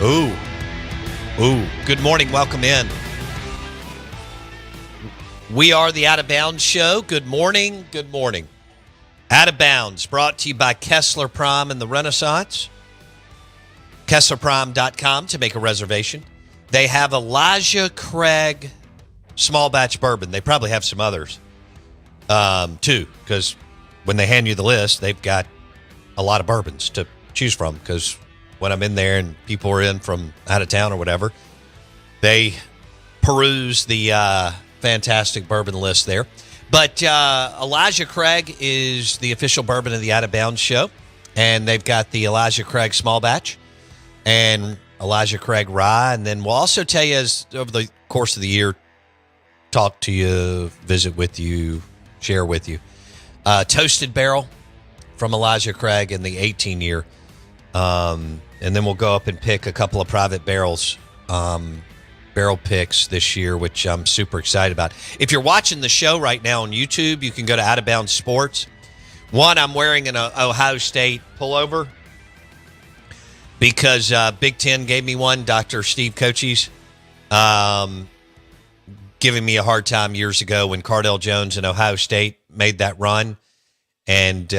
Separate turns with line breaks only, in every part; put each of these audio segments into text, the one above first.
Ooh. Good morning. Welcome in. We are the Out of Bounds Show. Good morning. Good morning. Out of Bounds, brought to you by Kessler Prime and the Renaissance. KesslerPrime.com to make a reservation. They have Elijah Craig small batch bourbon. They probably have some others, too, because when they hand you the list, they've got a lot of bourbons to choose from, because when I'm in there and people are in from out of town or whatever, they peruse the fantastic bourbon list there. But Elijah Craig is the official bourbon of the Out of Bounds Show, and they've got the Elijah Craig small batch and Elijah Craig rye. And then we'll also tell you, as over the course of the year, talk to you, visit with you, share with you, Toasted Barrel from Elijah Craig in the 18-year. And then we'll go up and pick a couple of private barrels, barrel picks this year, which I'm super excited about. If you're watching the show right now on YouTube, you can go to Out of Bounds Sports. One, I'm wearing an Ohio State pullover because Big Ten gave me one. Dr. Steve Cochise giving me a hard time years ago when Cardell Jones and Ohio State made that run and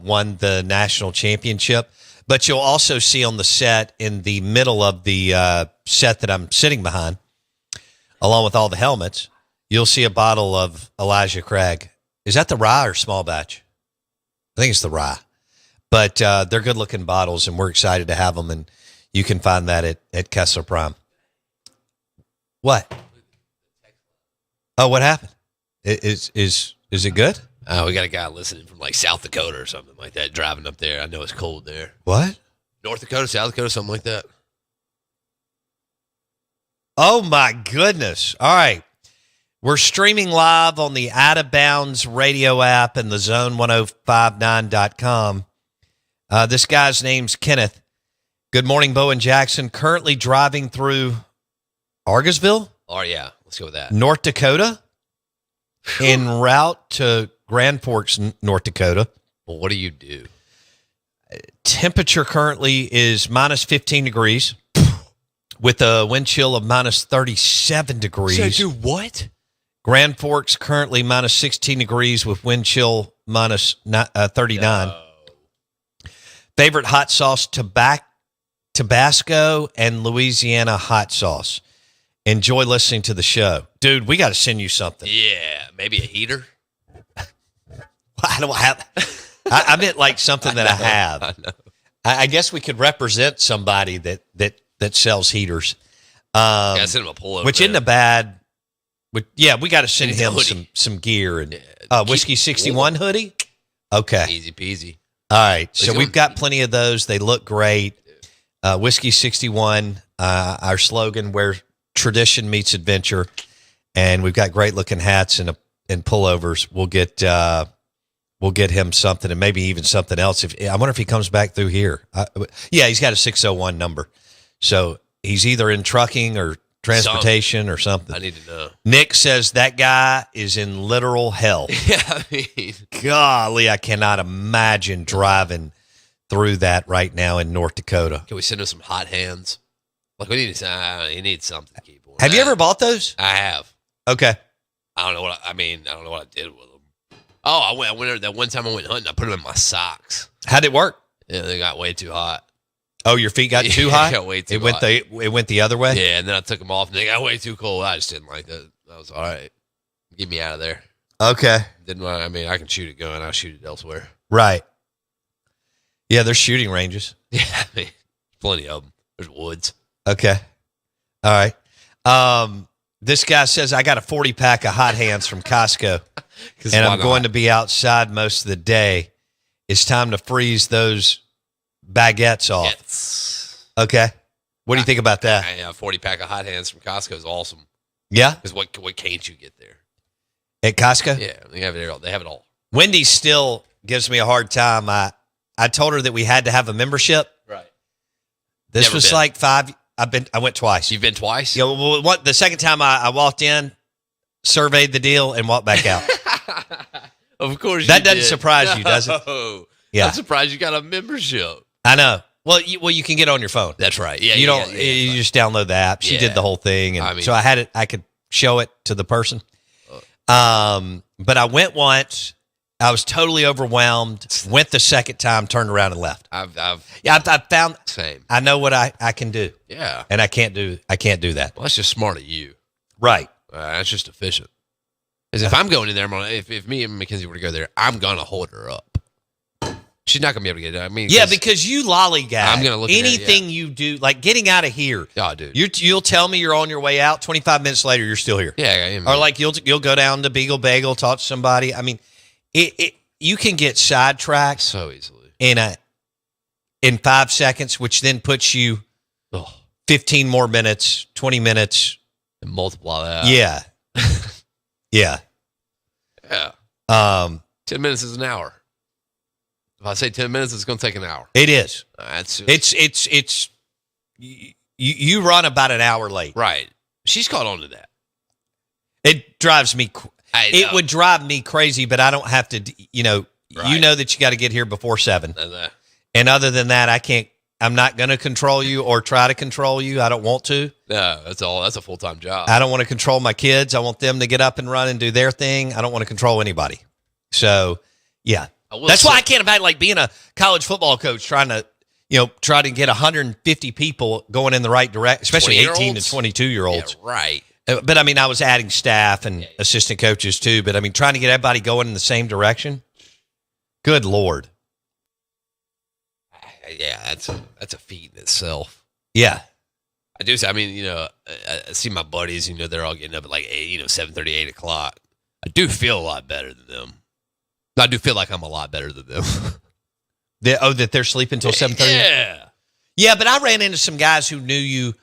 won the national championship. But you'll also see on the set, in the middle of the set that I'm sitting behind, along with all the helmets, you'll see a bottle of Elijah Craig. Is that the rye or small batch? I think it's the rye. But they're good-looking bottles, and we're excited to have them, and you can find that at Kessler Prime. What? Oh, what happened? Is it good?
We got a guy listening from like South Dakota or something like that, driving up there. I know it's cold there.
What?
North Dakota, South Dakota, something like that.
Oh, my goodness. All right. We're streaming live on the Out of Bounds radio app and the zone1059.com. This guy's name's Kenneth. Good morning, Bo and Jackson. Currently driving through Argosville?
Oh, yeah. Let's go with that.
North Dakota, en route to Grand Forks, North Dakota.
Well, what do you do?
Temperature currently is minus 15 degrees with a wind chill of minus 37 degrees.
So, dude, what?
Grand Forks currently minus 16 degrees with wind chill minus 39.
No.
Favorite hot sauce, Tabasco and Louisiana hot sauce. Enjoy listening to the show. Dude, we got to send you something.
Yeah, maybe a heater.
I don't have. I meant like something that I have.
I know.
I guess we could represent somebody that sells heaters.
Yeah, send him a pullover.
Which isn't a bad. Yeah, we got to send him some gear and Whiskey 61 hoodie. Okay,
easy peasy.
All right, so we've got plenty of those. They look great. Whiskey 61. Our slogan: where tradition meets adventure, and we've got great looking hats and pullovers. We'll get him something, and maybe even something else. I wonder if he comes back through here. Yeah, he's got a 601 number, so he's either in trucking or transportation or something.
I need to know.
Nick says that guy is in literal hell.
Yeah, I mean,
golly, I cannot imagine driving through that right now in North Dakota.
Can we send him some hot hands? Like, we need to. He needs something to keep on.
Have you ever bought those?
I have.
Okay.
I don't know what I don't know what I did with them. Oh, I went there that one time I went hunting. I put them in my socks.
How'd it work?
Yeah, they got way too hot.
Oh, your feet got too hot?
Got way too
hot. It went the other way?
Yeah, and then I took them off, and they got way too cold. I just didn't like that. I was all right. Get me out of there.
Okay.
I can shoot a gun. I'll shoot it elsewhere.
Right. Yeah, there's shooting ranges.
Yeah, I mean, plenty of them. There's woods.
Okay. All right. This guy says, I got a 40-pack of hot hands from Costco, and I'm going to be outside most of the day. It's time to freeze those baguettes off.
Yes.
Okay. What do you think about that?
A 40-pack of hot hands from Costco is awesome.
Yeah?
Because what can't you get there?
At Costco?
Yeah, they have it all. They have it all.
Wendy still gives me a hard time. I told her that we had to have a membership.
Right.
This was like 5. I went twice.
You've been twice?
Yeah. Well, the second time I walked in, surveyed the deal, and walked back out.
Of course.
That doesn't surprise you, does it?
No.
Yeah.
I'm surprised you got a membership.
I know. Well, you can get on your phone.
That's right. Yeah,
You don't.
Yeah,
You just download the app. She did the whole thing, and so I had it. I could show it to the person. But I went once. I was totally overwhelmed. Went the second time, turned around and left.
I've
found
same.
I know what I can do.
Yeah,
and I can't do that.
Well, that's just smart of you,
right?
That's just efficient. Because if I'm going in there, if me and Mackenzie were to go there, I'm gonna hold her up. She's not gonna be able to get it. I mean,
because you lollygag.
I'm gonna look
anything
at it,
you do, like getting out of here.
Oh, dude,
you'll tell me you're on your way out. 25 minutes later, you're still here.
Yeah,
or like you'll go down to Beagle Bagel, talk to somebody. I mean, you can get sidetracked
so easily
in 5 seconds, which then puts you 15 more minutes, 20 minutes,
and multiply that.
Yeah, yeah.
10 minutes is an hour. If I say 10 minutes, it's going to take an hour.
It is.
It's
you run about an hour late.
Right. She's caught on to that.
It drives me. It would drive me crazy, but I don't have to. Right. You know that you got to get here before 7. And other than that, I can't. I'm not going to control you or try to control you. I don't want to.
No, that's all. That's a full-time job.
I don't want to control my kids. I want them to get up and run and do their thing. I don't want to control anybody. So, yeah. That's why I can't imagine like being a college football coach trying to, try to get 150 people going in the right direction, especially 18 to 22-year-olds.
Yeah, right.
But I mean, I was adding staff and assistant coaches too. But I mean, trying to get everybody going in the same direction. Good Lord.
Yeah, that's a feat in itself.
Yeah.
I do. I mean, I see my buddies, they're all getting up at like 8, 7:30, 8 o'clock. I do feel a lot better than them. I do feel like I'm a lot better than them.
That they're sleeping until 7:30?
Yeah.
Yeah, but I ran into some guys who knew you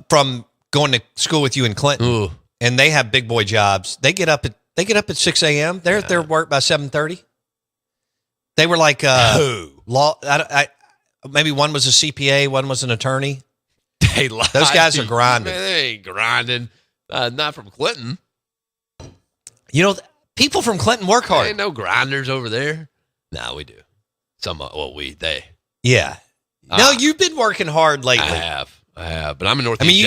from going to school with you in Clinton.
Ooh.
And they have big boy jobs. They get up at 6 a.m. They're at their work by 7:30. They were like law. Maybe one was a CPA, one was an attorney. Those guys are grinding.
Man, they ain't grinding. Not from Clinton.
People from Clinton work hard.
There ain't no grinders over there. No, we do. They.
Yeah. No, you've been working hard lately.
I have. But I'm in North.
I mean,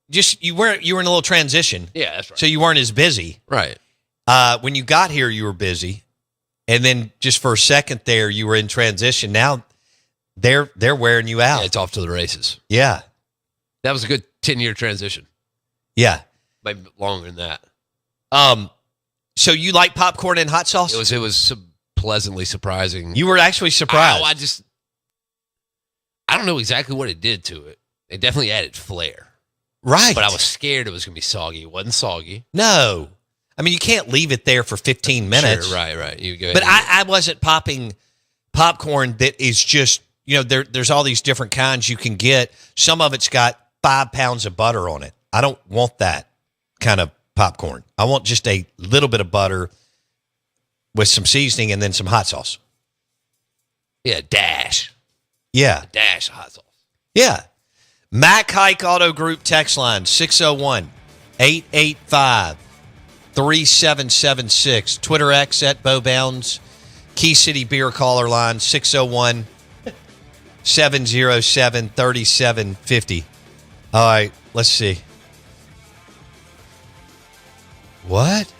you were in a little transition.
Yeah, that's right.
So you weren't as busy.
Right.
When you got here, you were busy. And then just for a second there, you were in transition. Now they're wearing you out.
Yeah, it's off to the races.
Yeah.
That was a good 10-year transition.
Yeah.
Maybe longer than that.
So you like popcorn and hot sauce?
It was pleasantly surprising.
You were actually surprised.
I don't know exactly what it did to it. It definitely added flair.
Right.
But I was scared it was going to be soggy. It wasn't soggy.
No. I mean, you can't leave it there for 15 minutes.
Sure, right. You go ahead.
But I wasn't popping popcorn that is just, there's all these different kinds you can get. Some of it's got 5 pounds of butter on it. I don't want that kind of popcorn. I want just a little bit of butter with some seasoning and then some hot sauce.
Yeah, dash.
Yeah.
A dash of hot sauce.
Yeah. Mac Hike Auto Group text line 601-885-3776. Twitter X at Bowbounds. Key City Beer caller line 601-707-3750. All right, let's see. What?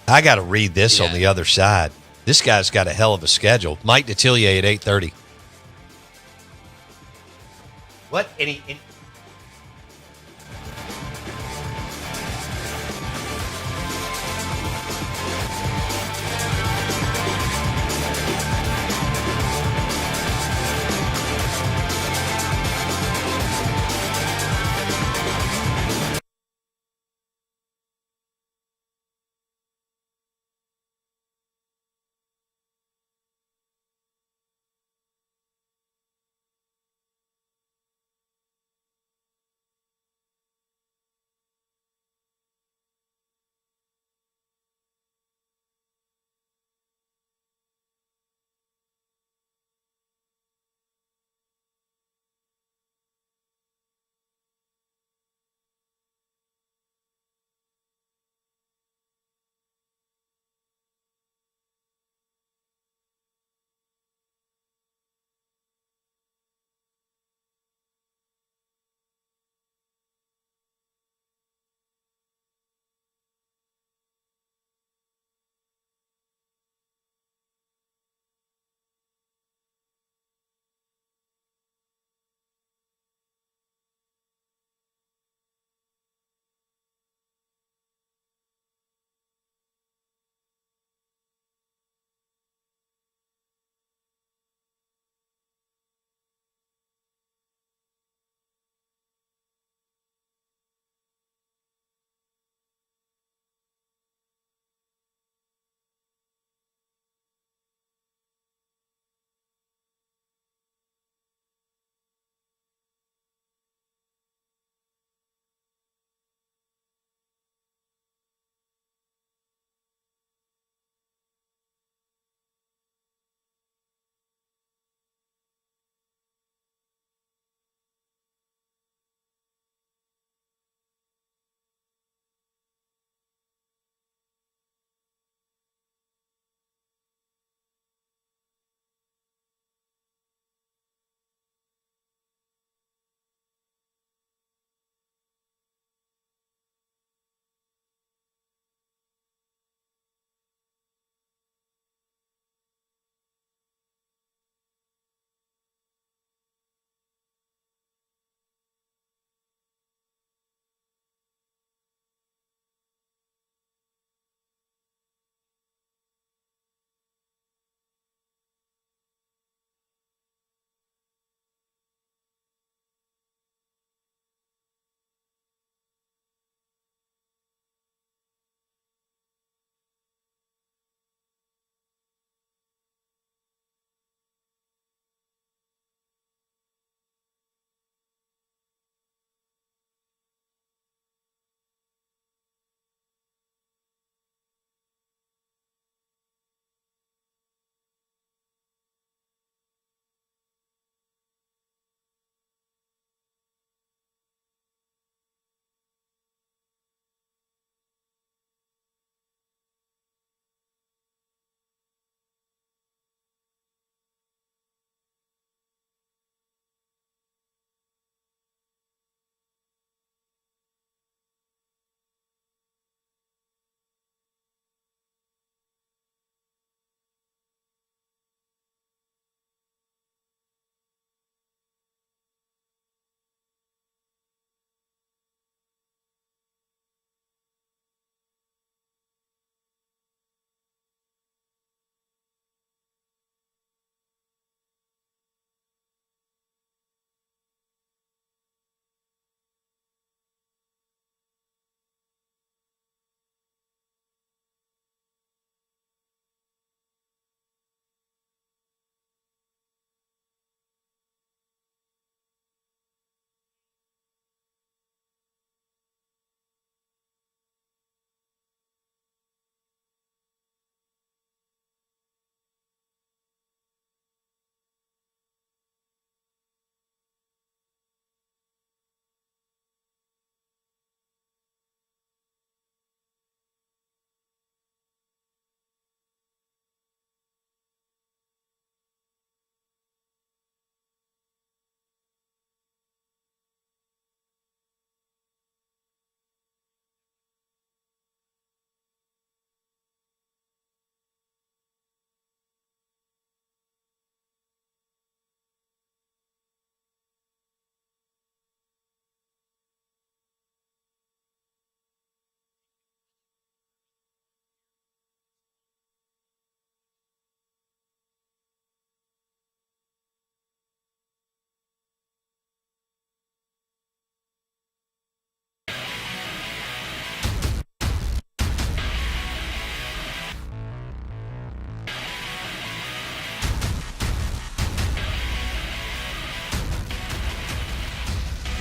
I got to read this on the other side. This guy's got a hell of a schedule. Mike Detillier at 8:30. What?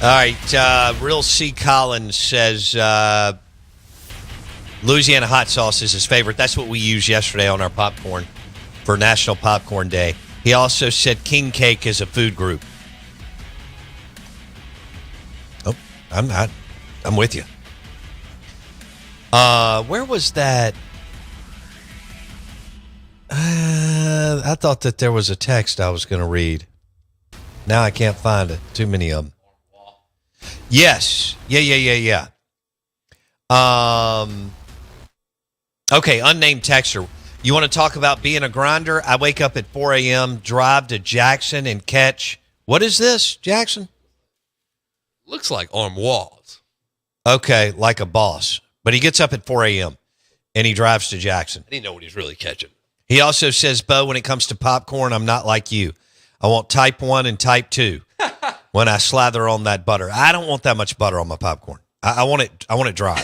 right. Real C. Collins says Louisiana hot sauce is his favorite. That's what we used yesterday on our popcorn for National Popcorn Day. He also said king cake is a food group. Oh, I'm not. I'm with you. Where was that? I thought that there was a text I was going to read. Now I can't find it. Too many of them. Yes. Yeah. Okay, unnamed texter. You want to talk about being a grinder? I wake up at 4 a.m., drive to Jackson and catch. What is this, Jackson?
Looks like arm walls.
Okay, like a boss. But he gets up at 4 a.m. and he drives to Jackson.
I didn't know what he's really catching.
He also says, Bo, when it comes to popcorn, I'm not like you. I want type 1 and type 2 when I slather on that butter. I don't want that much butter on my popcorn. I want it dry.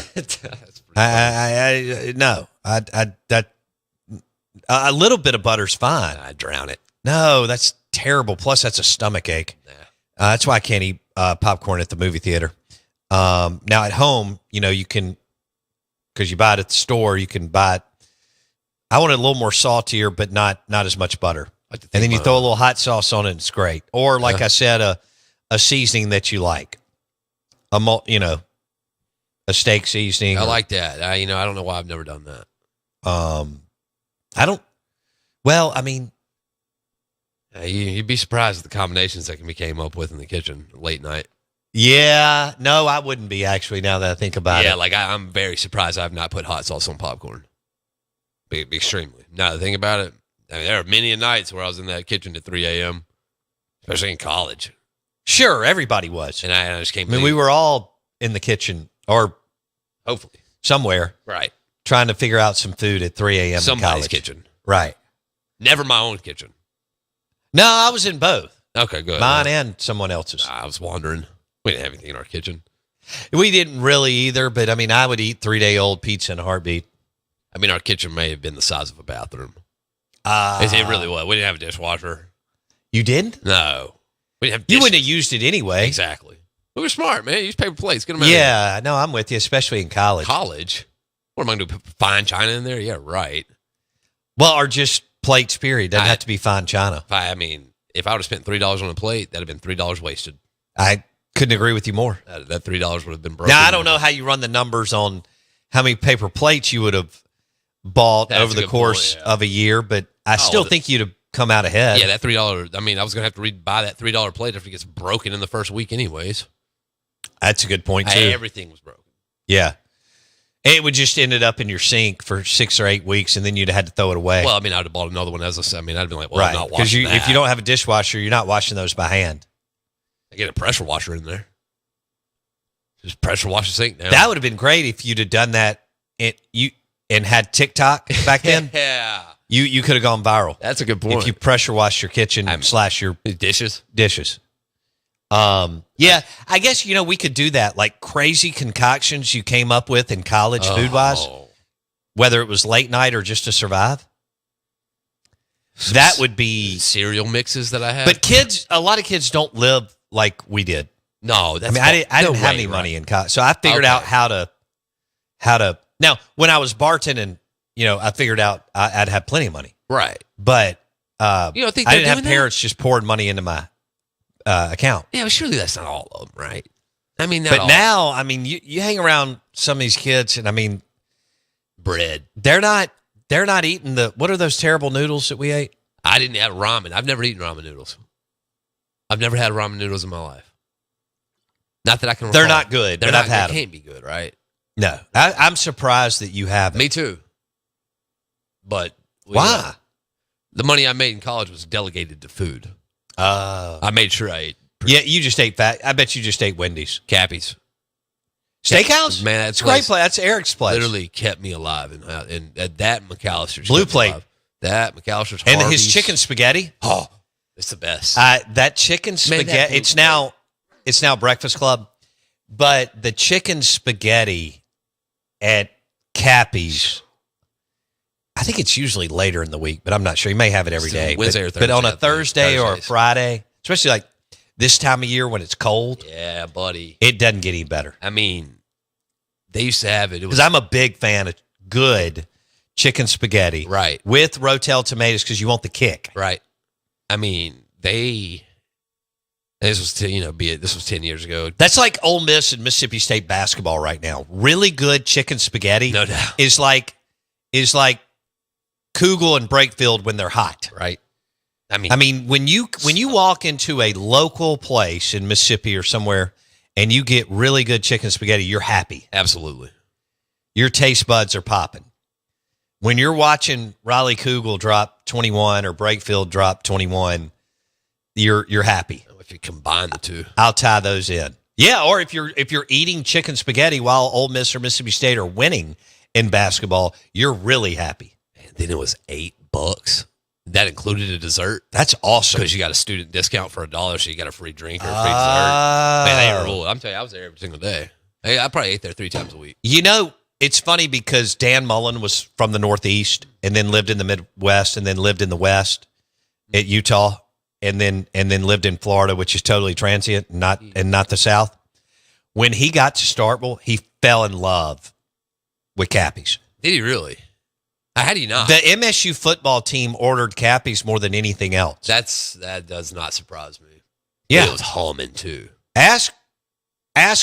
A little bit of butter's fine.
I drown it.
No, that's terrible. Plus, that's a stomach ache.
Nah.
That's why I can't eat popcorn at the movie theater. Now, at home, you can, because you buy it at the store, you can buy it. I want it a little more saltier, but not as much butter. And then you throw a little hot sauce on it, and it's great. Or, like I said, a seasoning that you like. A steak seasoning.
I like that. I don't know why I've never done that. You'd be surprised at the combinations that can be came up with in the kitchen late night.
Yeah, no, I wouldn't be actually. Now that I think about it,
yeah, like I'm very surprised I've not put hot sauce on popcorn. Extremely. Now that I think about it, there are many nights where I was in that kitchen at 3 a.m., especially in college.
Sure, everybody was,
and I just came.
We were all in the kitchen, or
hopefully
somewhere,
right,
trying to figure out some food at 3 a.m.
Somebody's kitchen,
right?
Never my own kitchen.
No, I was in both.
Okay, good.
Mine and someone else's.
I was wondering. We didn't have anything in our kitchen.
We didn't really either, but I would eat 3-day-old pizza in a heartbeat.
Our kitchen may have been the size of a bathroom. It really was. We didn't have a dishwasher.
You didn't?
No. We didn't have
You wouldn't have used it anyway.
Exactly. We were smart, man. Use paper plates. Get them out.
Yeah, no, I'm with you, especially in college.
College? What am I going to do? Put fine china in there? Yeah, right.
Well, or just plates, period. Doesn't have to be fine china.
If I would have spent $3 on a plate, that'd have been $3 wasted.
I couldn't agree with you more.
That $3 would have been broken.
Now, I don't know how you run the numbers on how many paper plates you would have bought over the course of a year, but I still think you'd have come out ahead.
Yeah, that $3. I was going to have to buy that $3 plate if it gets broken in the first week anyways.
That's a good point, too.
Everything was broken.
Yeah. It would just ended up in your sink for 6 or 8 weeks, and then you'd have had to throw it away.
Well, I'd have bought another one. I'd have been like, well,
right.
I'm not washing that.
If you don't have a dishwasher, you're not washing those by hand.
I get a pressure washer in there. Just pressure wash the sink now.
That would have been great if you'd have done that and had TikTok back then.
Yeah.
You could have gone viral.
That's a good point.
If you pressure wash your kitchen / your
dishes.
Yeah, I guess, we could do that. Like crazy concoctions you came up with in college food-wise, whether it was late night or just to survive. That would be
cereal mixes that I had.
But a lot of kids don't live like we did.
No, that's
I didn't have any money in college, so I figured out how to. Now, when I was bartending, I figured out I'd have plenty of money.
Right,
but
you don't think
I didn't have parents just pouring money into my account.
Yeah, but surely that's not all of them, right? Not
but
all.
Now, you hang around some of these kids, and
bread.
They're not eating what are those terrible noodles that we ate?
I didn't have ramen. I've never eaten ramen noodles. I've never had ramen noodles in my life. Not that I can recall.
They're not good. I've had them.
They can't be good, right?
No. I'm surprised that you haven't.
Me too. But
why?
The money I made in college was delegated to food. I made sure I ate.
Yeah, you just ate fat. I bet you just ate Wendy's.
Cappy's.
Steakhouse?
Man, that's
a great place. That's Eric's place.
Literally kept me alive. And that McAllister's.
Blue Plate.
That McAllister's.
And
Harvey's.
his chicken spaghetti.
Oh, it's the best.
That chicken spaghetti. It's now Breakfast Club. But the chicken spaghetti at Cappy's, I think it's usually later in the week, but I'm not sure. You may have it every day.
Wednesday or Thursday.
But on a Thursday or a Friday, especially like this time of year when it's cold,
Yeah, buddy.
it doesn't get any better.
I mean, they used to have it. It was
Because I'm a big fan of good chicken spaghetti.
right,
With Rotel tomatoes because you want the kick.
right. I mean, this was this was 10 years ago.
That's like Ole Miss and Mississippi State basketball right now. Really good chicken spaghetti
No doubt.
is like Kugel and Brakefield when they're hot.
Right.
I mean, when you walk into a local place in Mississippi or somewhere and you get really good chicken spaghetti, you're happy.
Absolutely.
Your taste buds are popping. When you're watching Riley Kugel drop 21 or Brakefield drop 21, you're happy.
If you combine the two.
I'll tie those in. Yeah, or if you're eating chicken spaghetti while Ole Miss or Mississippi State are winning in basketball, you're really happy.
And then it was $8. That included a dessert.
That's awesome.
Because you got a student discount for $1, so you got a free drink or a free dessert. Man, they rule. I'm telling you, I was there every single day. I probably ate there 3 times a week.
You know, it's funny because Dan Mullen was from the Northeast and then lived in the Midwest and then lived in the West at Utah and then lived in Florida, which is totally transient, not the South. When he got to Starkville, he fell in love with Cappies.
Did he really? How do you not?
The MSU football team ordered Cappies more than anything else.
That does not surprise me.
Yeah.
It was humming too.
Ask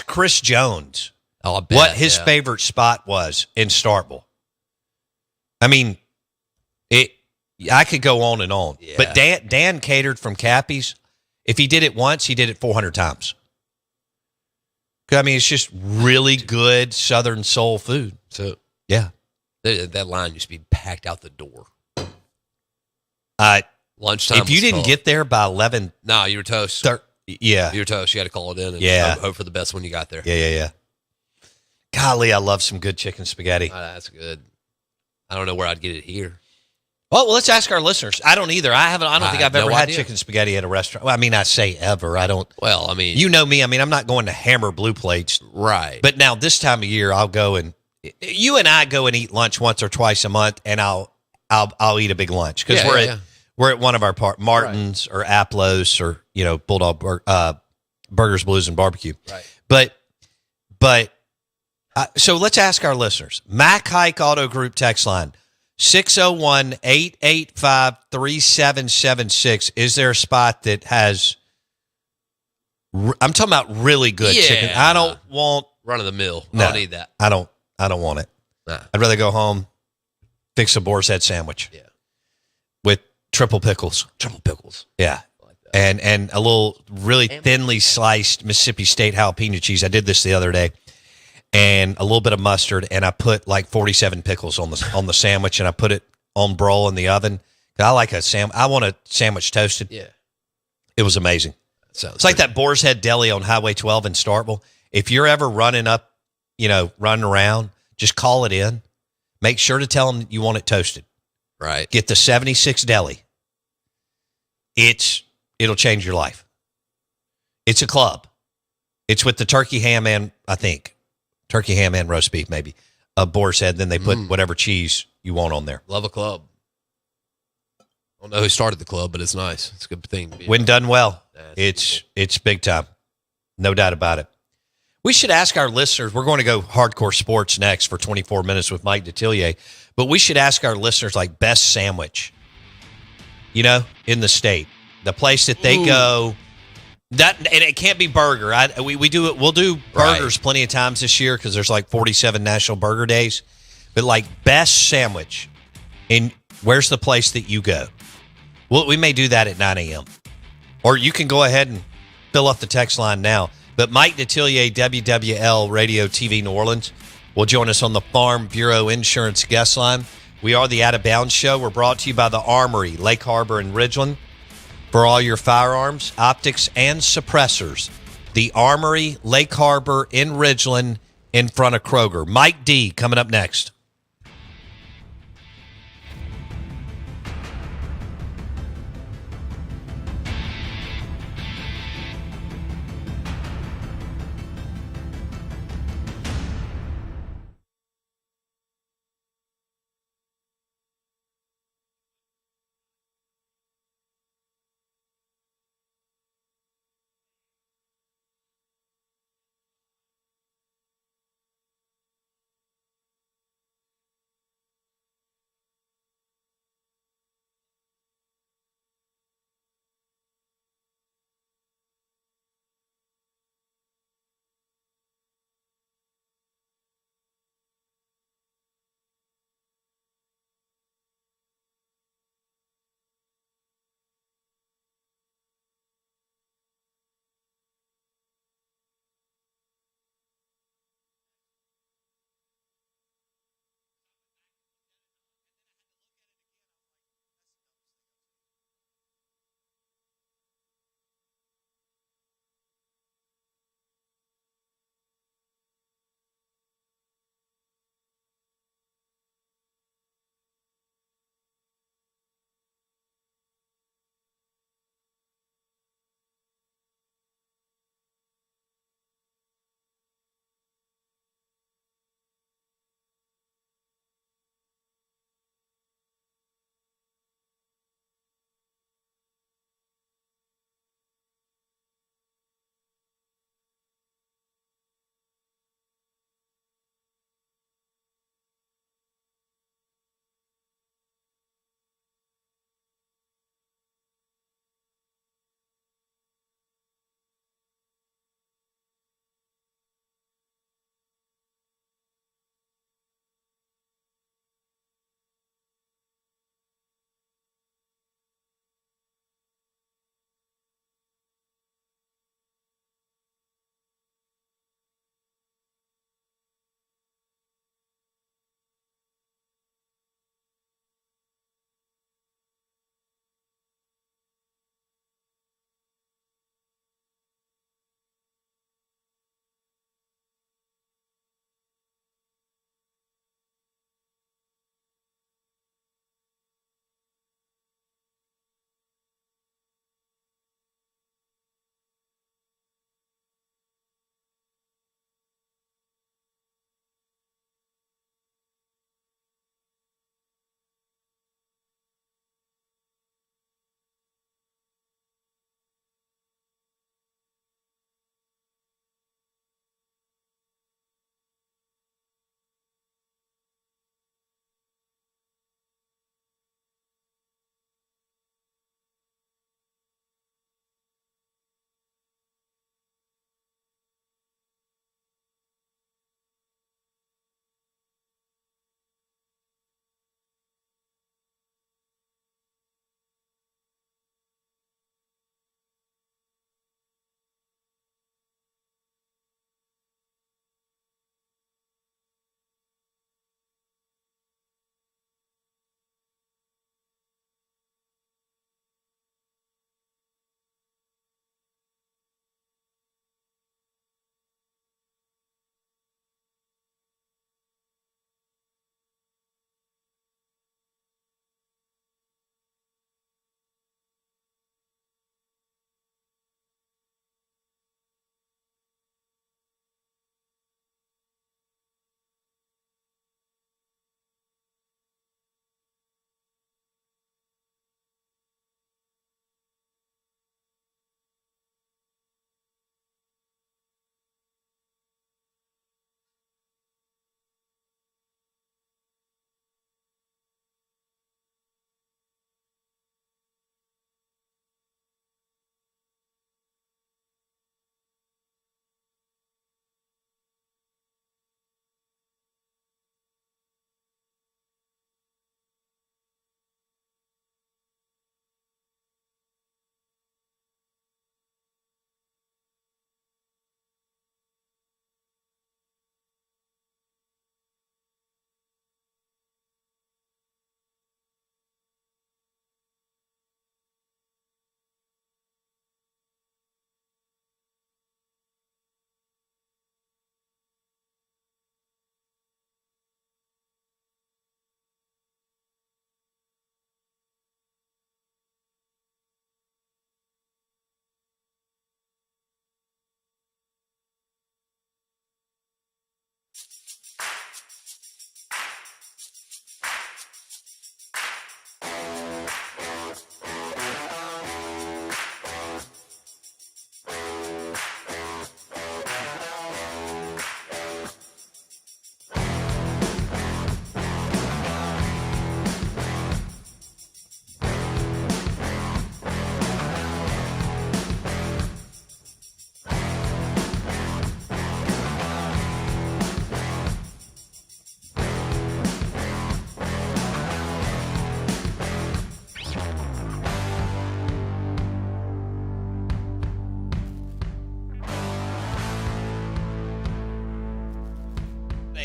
Chris Jones
I bet,
what his favorite spot was in Starkville. I mean, I could go on and on.
Yeah.
But Dan catered from Cappies. If he did it once, he did it 400 times. I mean, it's just really good Southern soul food.
So
yeah,
that line used to be packed out the door. Lunchtime.
If you didn't get there by 11,
no, you were toast.
Yeah,
you were toast. You had to call it in and hope for the best when you got there.
Yeah. Golly, I love some good chicken spaghetti.
That's good. I don't know where I'd get it here.
Well, let's ask our listeners. I don't either. I don't think I've ever had
idea.
chicken spaghetti at a restaurant. Well, I mean, I say ever. I don't.
Well, I mean,
you know me. I mean, I'm not going to Hammer Blue Plates.
Right.
But now this time of year, I'll go and you and I go and eat lunch once or twice a month, and I'll eat a big lunch because we're at one of our Martin's or Aplos or Bulldog Burgers, Blues, and Barbecue.
Right.
But so let's ask our listeners. Mac Hike Auto Group text line 601-885-3776. Is there a spot that has? I'm talking about really good chicken. I don't want
run of the mill.
No,
I don't need that.
I don't want it.
Nah.
I'd rather go home, fix a boar's head sandwich.
Yeah.
With triple pickles. Yeah.
Like that.
And a little really thinly sliced Mississippi State jalapeno cheese. I did this the other day. And a little bit of mustard, and I put like 47 pickles on the sandwich, and I put it on broil in the oven. I like I want a sandwich toasted.
Yeah.
It was amazing. It's like that Boar's Head Deli on Highway 12 in Starkville. If you're ever running around, just call it in. Make sure to tell them you want it toasted.
Right.
Get the 76 Deli. It'll change your life. It's a club. It's with the turkey ham and turkey ham and roast beef, maybe a Boar's Head. Then they put whatever cheese you want on there.
Love a club. I don't know who started the club, but it's nice. It's a good thing.
When done well, it's big time. No doubt about it. We should ask our listeners. We're going to go hardcore sports next for 24 minutes with Mike Detillier, but we should ask our listeners like best sandwich, in the state, the place that they go. And it can't be burger. We do it. We'll do burgers plenty of times this year because there's like 47 National Burger Days. But like best sandwich, where's the place that you go? Well, we may do that at 9 a.m. Or you can go ahead and fill up the text line now. But Mike Detillier, WWL Radio TV New Orleans, will join us on the Farm Bureau Insurance guest line. We are the Out of Bounds Show. We're brought to you by the Armory, Lake Harbor, and Ridgeland. For all your firearms, optics, and suppressors, the Armory, Lake Harbor, in Ridgeland, in front of Kroger. Mike D. coming up next.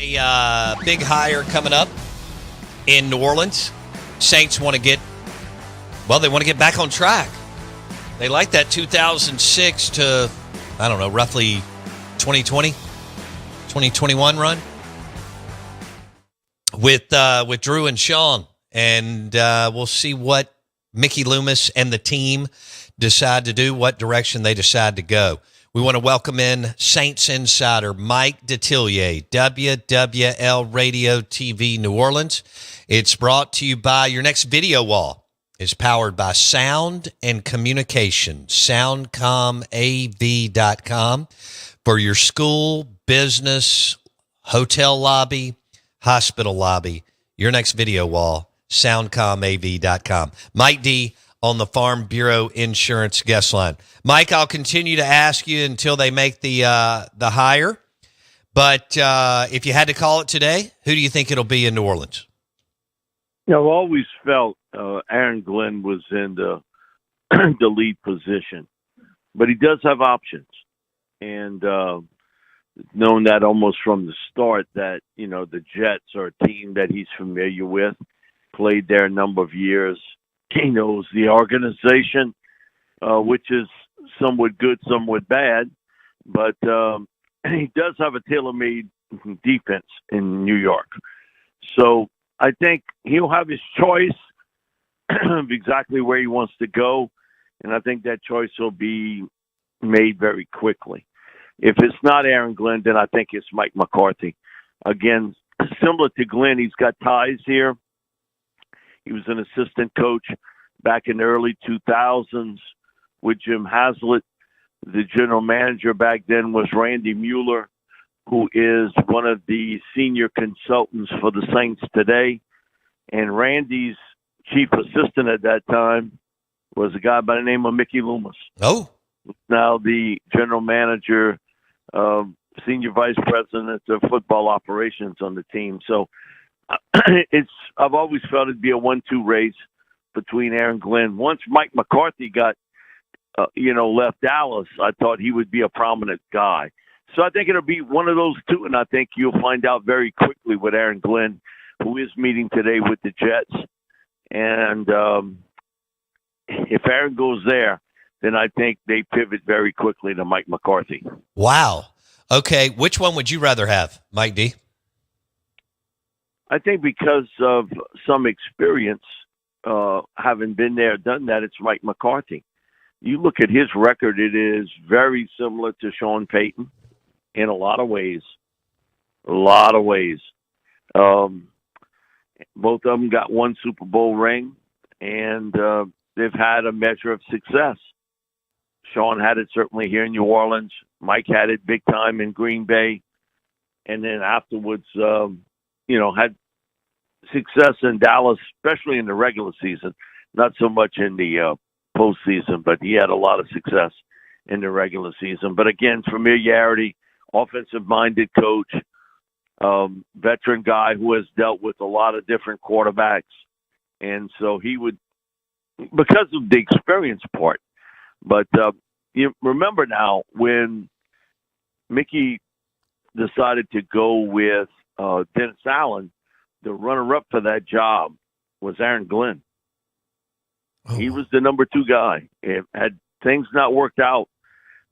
A big hire coming up in New Orleans. Saints want to get back on track. They like that 2006 to, I don't know, roughly 2020, 2021 run with Drew and Sean. And we'll see what Mickey Loomis and the team decide to do, what direction they decide to go. We want to welcome in Saints insider Mike Detillier, WWL Radio TV New Orleans. It's brought to you by your next video wall is powered by Sound and Communication, soundcomav.com for your school, business, hotel lobby, hospital lobby. Your next video wall, soundcomav.com. Mike D on the Farm Bureau Insurance guest line. Mike, I'll continue to ask you until they make the hire. But if you had to call it today, who do you think it'll be in New Orleans?
I've always felt Aaron Glenn was in the the lead position, but he does have options, and known that almost from the start that the Jets are a team that he's familiar with, played there a number of years. He knows the organization, which is somewhat good, somewhat bad, but he does have a tailor-made defense in New York. So I think he'll have his choice of exactly where he wants to go, and I think that choice will be made very quickly. If it's not Aaron Glenn, then I think it's Mike McCarthy. Again, similar to Glenn, he's got ties here. He was an assistant coach back in the early 2000s with Jim Haslett. The general manager back then was Randy Mueller, who is one of the senior consultants for the Saints today. And Randy's chief assistant at that time was a guy by the name of Mickey Loomis.
Oh.
Now the general manager, senior vice president of football operations on the team. So I've always felt it'd be a 1-2 race between Aaron Glenn. Once Mike McCarthy got, left Dallas, I thought he would be a prominent guy. So I think it'll be one of those two, and I think you'll find out very quickly with Aaron Glenn, who is meeting today with the Jets. And if Aaron goes there, then I think they pivot very quickly to Mike McCarthy.
Wow. Okay, which one would you rather have, Mike D?
I think because of some experience, having been there, done that, it's Mike McCarthy. You look at his record, it is very similar to Sean Payton in a lot of ways. Both of them got one Super Bowl ring, and they've had a measure of success. Sean had it certainly here in New Orleans. Mike had it big time in Green Bay. And then afterwards, had success in Dallas, especially in the regular season, not so much in the postseason, but he had a lot of success in the regular season. But again, familiarity, offensive-minded coach, veteran guy who has dealt with a lot of different quarterbacks. And so he would, because of the experience part. But you remember now when Mickey decided to go with Dennis Allen, the runner-up for that job was Aaron Glenn. Oh. He was the number 2 guy. Had things not worked out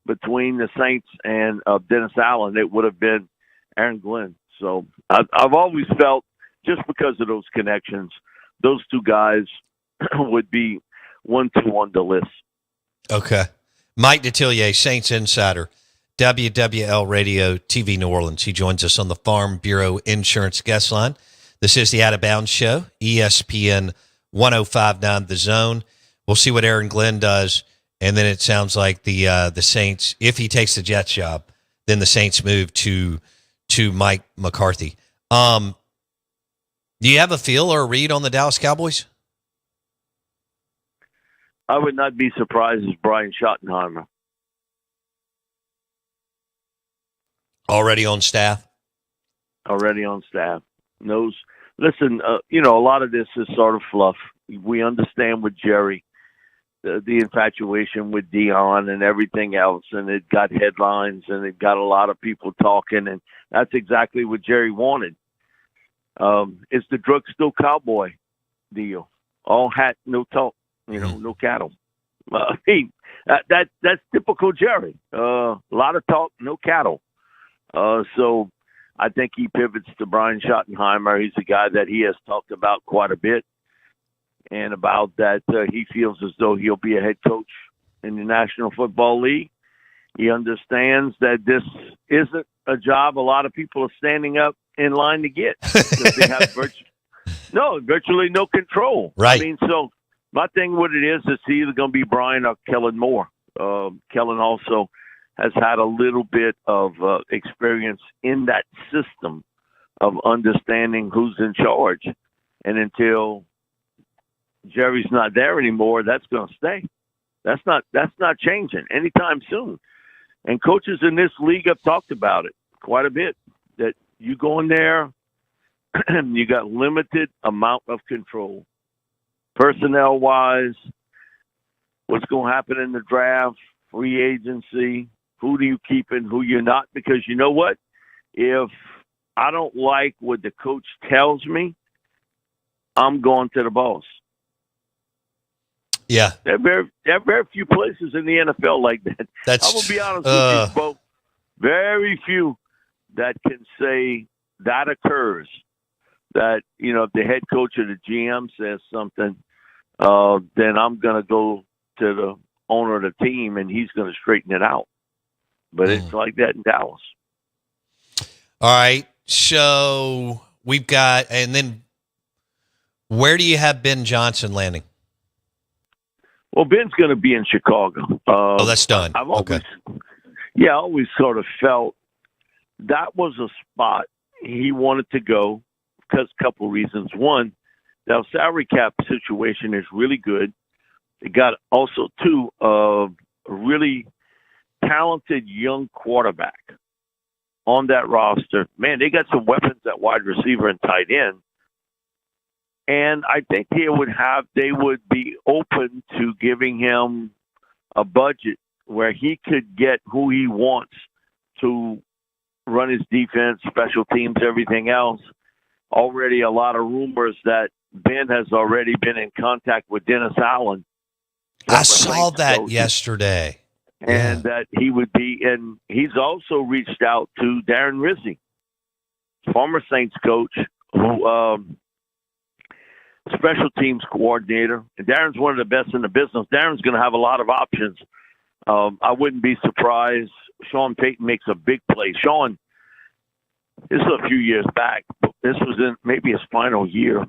between the Saints and Dennis Allen, it would have been Aaron Glenn. So I've always felt, just because of those connections, those 2 guys would be 1-2 on the list.
Okay. Mike Detillier, Saints insider, WWL Radio TV New Orleans. He joins us on the Farm Bureau Insurance guest line. This is the Out of Bounds Show, ESPN 105.9 The Zone. We'll see what Aaron Glenn does, and then it sounds like the Saints, if he takes the Jets job, then the Saints move to Mike McCarthy. Do you have a feel or a read on the Dallas Cowboys?
I would not be surprised as Brian Schottenheimer.
Already on staff?
Already on staff. Knows. Listen, a lot of this is sort of fluff. We understand with Jerry the infatuation with Dion and everything else, and it got headlines and it got a lot of people talking, and that's exactly what Jerry wanted. It's the drugstore cowboy deal. All hat, no talk, no cattle. I mean, that's typical Jerry. A lot of talk, no cattle. So I think he pivots to Brian Schottenheimer. He's a guy that he has talked about quite a bit, and about that he feels as though he'll be a head coach in the National Football League. He understands that this isn't a job a lot of people are standing up in line to get. They have virtually no control.
Right.
I mean, so my thing, what it is, it's either going to be Brian or Kellen Moore. Kellen also has had a little bit of experience in that system of understanding who's in charge. And until Jerry's not there anymore, that's going to stay. That's not changing anytime soon. And coaches in this league have talked about it quite a bit, that you go in there, you got limited amount of control. Personnel-wise, what's going to happen in the draft, free agency, who do you keep and who you're not? Because you know what? If I don't like what the coach tells me, I'm going to the boss.
Yeah.
There are very few places in the NFL like that. I'm going to be honest with you, Bo. Very few that can say that occurs. That, if the head coach or the GM says something, then I'm going to go to the owner of the team and he's going to straighten it out. But it's like that in Dallas.
All right. So we've got, and then where do you have Ben Johnson landing?
Well, Ben's going to be in Chicago.
That's done.
I always sort of felt that was a spot he wanted to go because a couple of reasons. One, the salary cap situation is really good. They got also, two, a really talented young quarterback on that roster. Man, they got some weapons at wide receiver and tight end. And I think they would be open to giving him a budget where he could get who he wants to run his defense, special teams, everything else. Already a lot of rumors that Ben has already been in contact with Dennis Allen.
I saw that yesterday.
And that he would be, and he's also reached out to Darren Rizzi, former Saints coach, who special teams coordinator. And Darren's one of the best in the business. Darren's going to have a lot of options. I wouldn't be surprised. Sean Payton makes a big play. Sean, this is a few years back, but this was in maybe his final year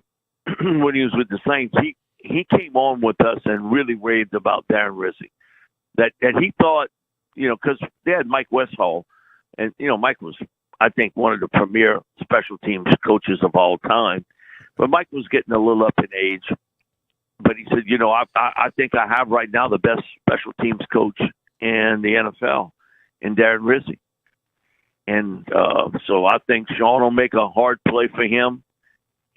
when he was with the Saints. He came on with us and really raved about Darren Rizzi. That he thought, because they had Mike Westphal, and, Mike was, I think, one of the premier special teams coaches of all time. But Mike was getting a little up in age. But he said, I think I have right now the best special teams coach in the NFL, in Darren Rizzi. And so I think Sean will make a hard play for him.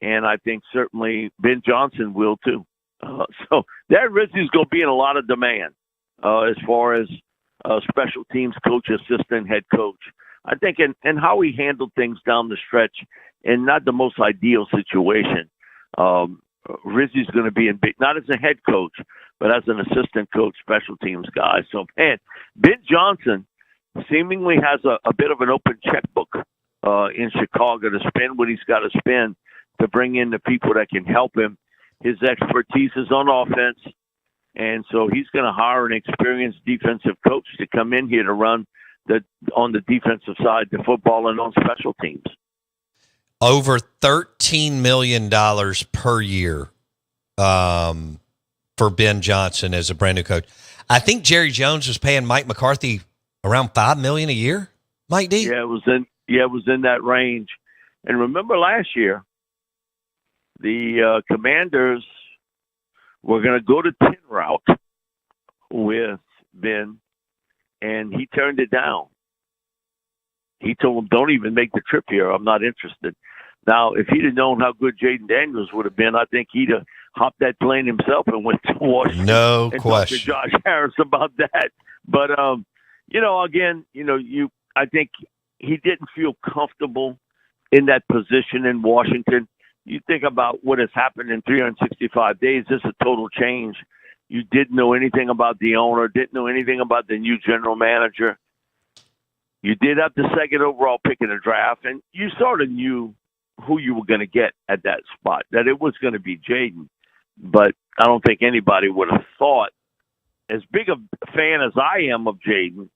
And I think certainly Ben Johnson will too. So Darren Rizzi is going to be in a lot of demand as far as special teams coach, assistant, head coach. I think and how he handled things down the stretch and not the most ideal situation. Rizzi's going to be in big, not as a head coach, but as an assistant coach, special teams guy. So, man, Ben Johnson seemingly has a bit of an open checkbook in Chicago to spend what he's got to spend to bring in the people that can help him. His expertise is on offense, and so he's going to hire an experienced defensive coach to come in here to run on the defensive side, the football, and on special teams.
Over $13 million per year for Ben Johnson as a brand new coach. I think Jerry Jones was paying Mike McCarthy around $5 million a year. Mike D.
Yeah, it was in that range. And remember last year, the Commanders were going to go to 10 route with Ben, and he turned it down. He told them, "Don't even make the trip here. I'm not interested." Now, if he'd have known how good Jaden Daniels would have been, I think he'd have hopped that plane himself and went to Washington.
No
and
question.
talked to Josh Harris about that. But again, I think he didn't feel comfortable in that position in Washington. You think about what has happened in 365 days. This is a total change. You didn't know anything about the owner, didn't know anything about the new general manager. You did have the second overall pick in the draft, and you sort of knew who you were going to get at that spot, that it was going to be Jaden. But I don't think anybody would have thought, as big a fan as I am of Jaden,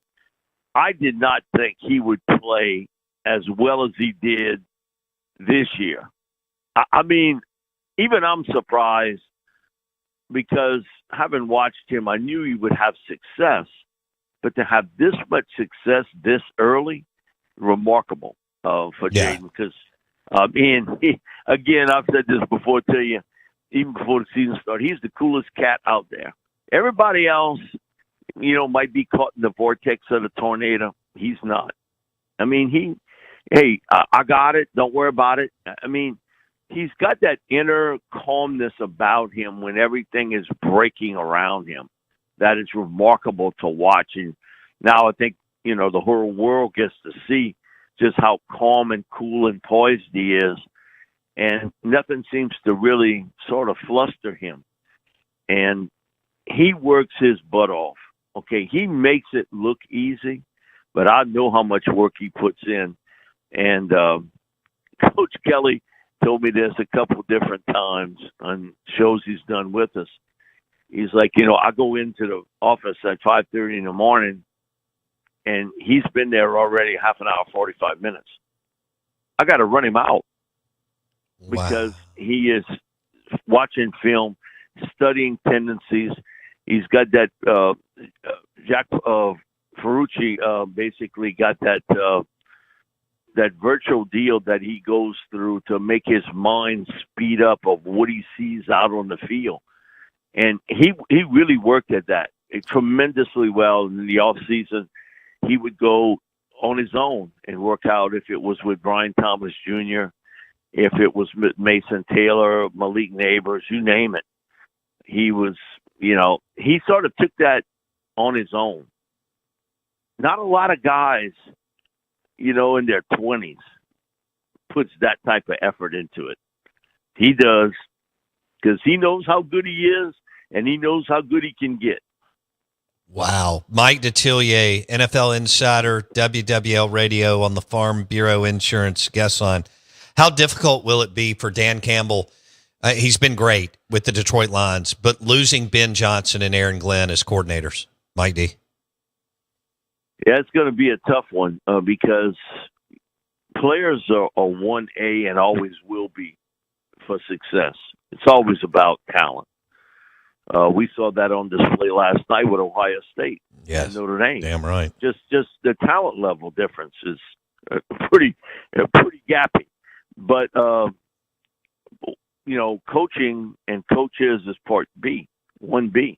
I did not think he would play as well as he did this year. I mean, even I'm surprised because having watched him, I knew he would have success. But to have this much success this early, remarkable for Jaden. Because, again, I've said this before to you, even before the season started, he's the coolest cat out there. Everybody else, might be caught in the vortex of the tornado. He's not. I mean, I got it. Don't worry about it. I mean, he's got that inner calmness about him when everything is breaking around him. That is remarkable to watch. And now I think, the whole world gets to see just how calm and cool and poised he is. And nothing seems to really sort of fluster him. And he works his butt off. Okay, he makes it look easy, but I know how much work he puts in. And Coach Kelly told me this a couple different times on shows he's done with us. He's like, I go into the office at 5:30 in the morning, and he's been there already half an hour, 45 minutes. I got to run him out because he is watching film, studying tendencies. He's got that Jack Ferrucci basically got that virtual deal that he goes through to make his mind speed up of what he sees out on the field. And he really worked at that tremendously well in the off season. He would go on his own and work out if it was with Brian Thomas Jr., if it was with Mason Taylor, Malik Neighbors, you name it. He was, he sort of took that on his own. Not a lot of guys, in their 20s puts that type of effort into it. He does. Because he knows how good he is, and he knows how good he can get.
Wow. Mike Detillier, NFL Insider, WWL Radio on the Farm Bureau Insurance guest line. How difficult will it be for Dan Campbell? He's been great with the Detroit Lions, but losing Ben Johnson and Aaron Glenn as coordinators. Mike D.
Yeah, it's going to be a tough one because players are 1A and always will be for success. It's always about talent. We saw that on display last night with Ohio State and Notre Dame.
Damn right.
Just the talent level difference is pretty gappy. But coaching and coaches is part B, 1B,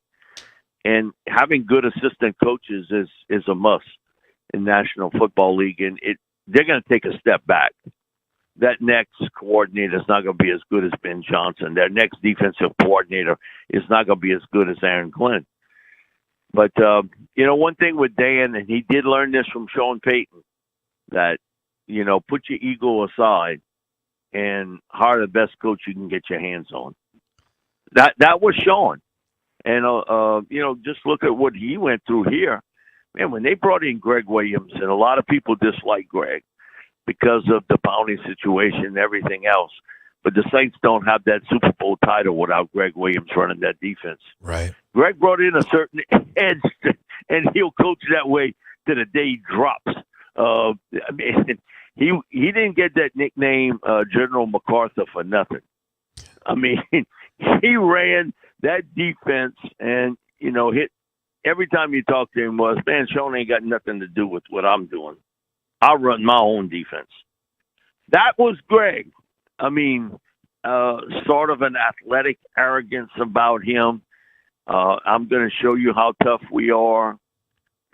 and having good assistant coaches is a must in National Football League, and they're going to take a step back. That next coordinator is not going to be as good as Ben Johnson. Their next defensive coordinator is not going to be as good as Aaron Glenn. But, one thing with Dan, and he did learn this from Sean Payton, that, put your ego aside and hire the best coach you can get your hands on. That was Sean. And, just look at what he went through here. Man, when they brought in Greg Williams, and a lot of people dislike Greg, because of the bounty situation and everything else. But the Saints don't have that Super Bowl title without Greg Williams running that defense.
Right.
Greg brought in a certain edge, and he'll coach that way to the day he drops. He didn't get that nickname General MacArthur for nothing. I mean, he ran that defense and, hit every time you talk to him was, man, Sean ain't got nothing to do with what I'm doing. I run my own defense. That was Greg. I mean, sort of an athletic arrogance about him. I'm going to show you how tough we are.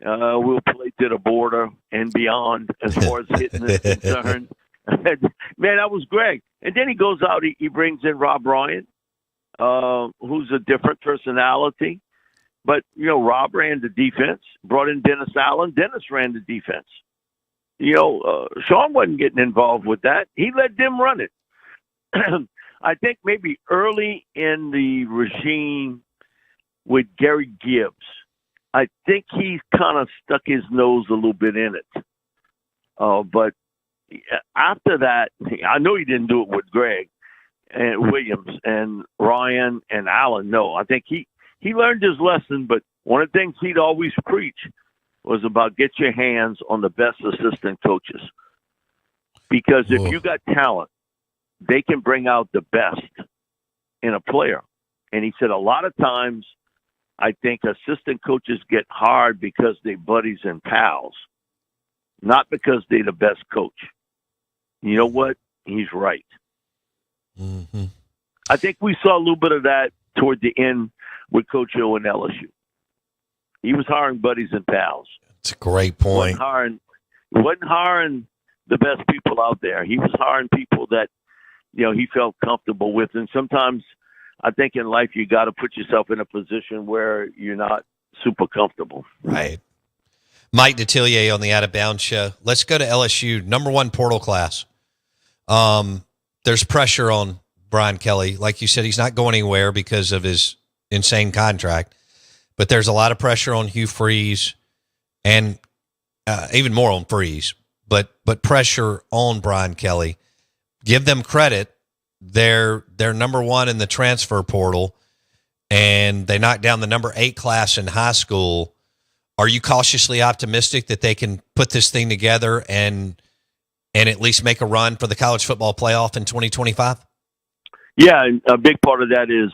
We'll play to the border and beyond as far as hitting is concerned. Man, that was Greg. And then he goes out, he brings in Rob Ryan. who's a different personality. But, Rob ran the defense, brought in Dennis Allen. Dennis ran the defense. Sean wasn't getting involved with that. He let them run it. I think maybe early in the regime with Gary Gibbs, I think he kind of stuck his nose a little bit in it. But after that, I know he didn't do it with Greg and Williams and Ryan and Allen. No, I think he learned his lesson, but one of the things he'd always preach was about get your hands on the best assistant coaches. Because if you got talent, they can bring out the best in a player. And he said a lot of times, I think assistant coaches get hired because they're buddies and pals, not because they're the best coach. You know what? He's right.
Mm-hmm.
I think we saw a little bit of that toward the end with Coach O and LSU. He was hiring buddies and pals.
That's a great point.
Wasn't hiring the best people out there. He was hiring people that, he felt comfortable with. And sometimes I think in life you got to put yourself in a position where you're not super comfortable.
Right. Mike Detillier on the Out of Bounds show. Let's go to LSU, number 1 portal class. There's pressure on Brian Kelly. Like you said, he's not going anywhere because of his insane contract. But there's a lot of pressure on Hugh Freeze and even more on Freeze. But pressure on Brian Kelly. Give them credit. They're number 1 in the transfer portal, and they knocked down the number 8 class in high school. Are you cautiously optimistic that they can put this thing together and at least make a run for the college football playoff in 2025?
Yeah, and a big part of that is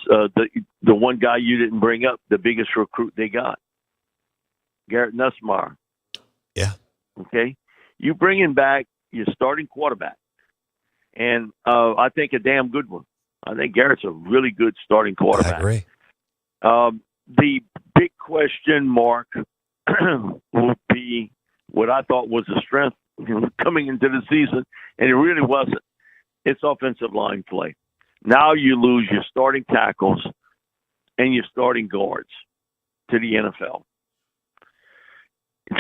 the one guy you didn't bring up, the biggest recruit they got, Garrett Nussmeier.
Yeah.
Okay. You bring him back your starting quarterback, and I think a damn good one. I think Garrett's a really good starting quarterback.
I agree.
The big question mark will be what I thought was a strength coming into the season, and it really wasn't. It's offensive line play. Now you lose your starting tackles and your starting guards to the NFL.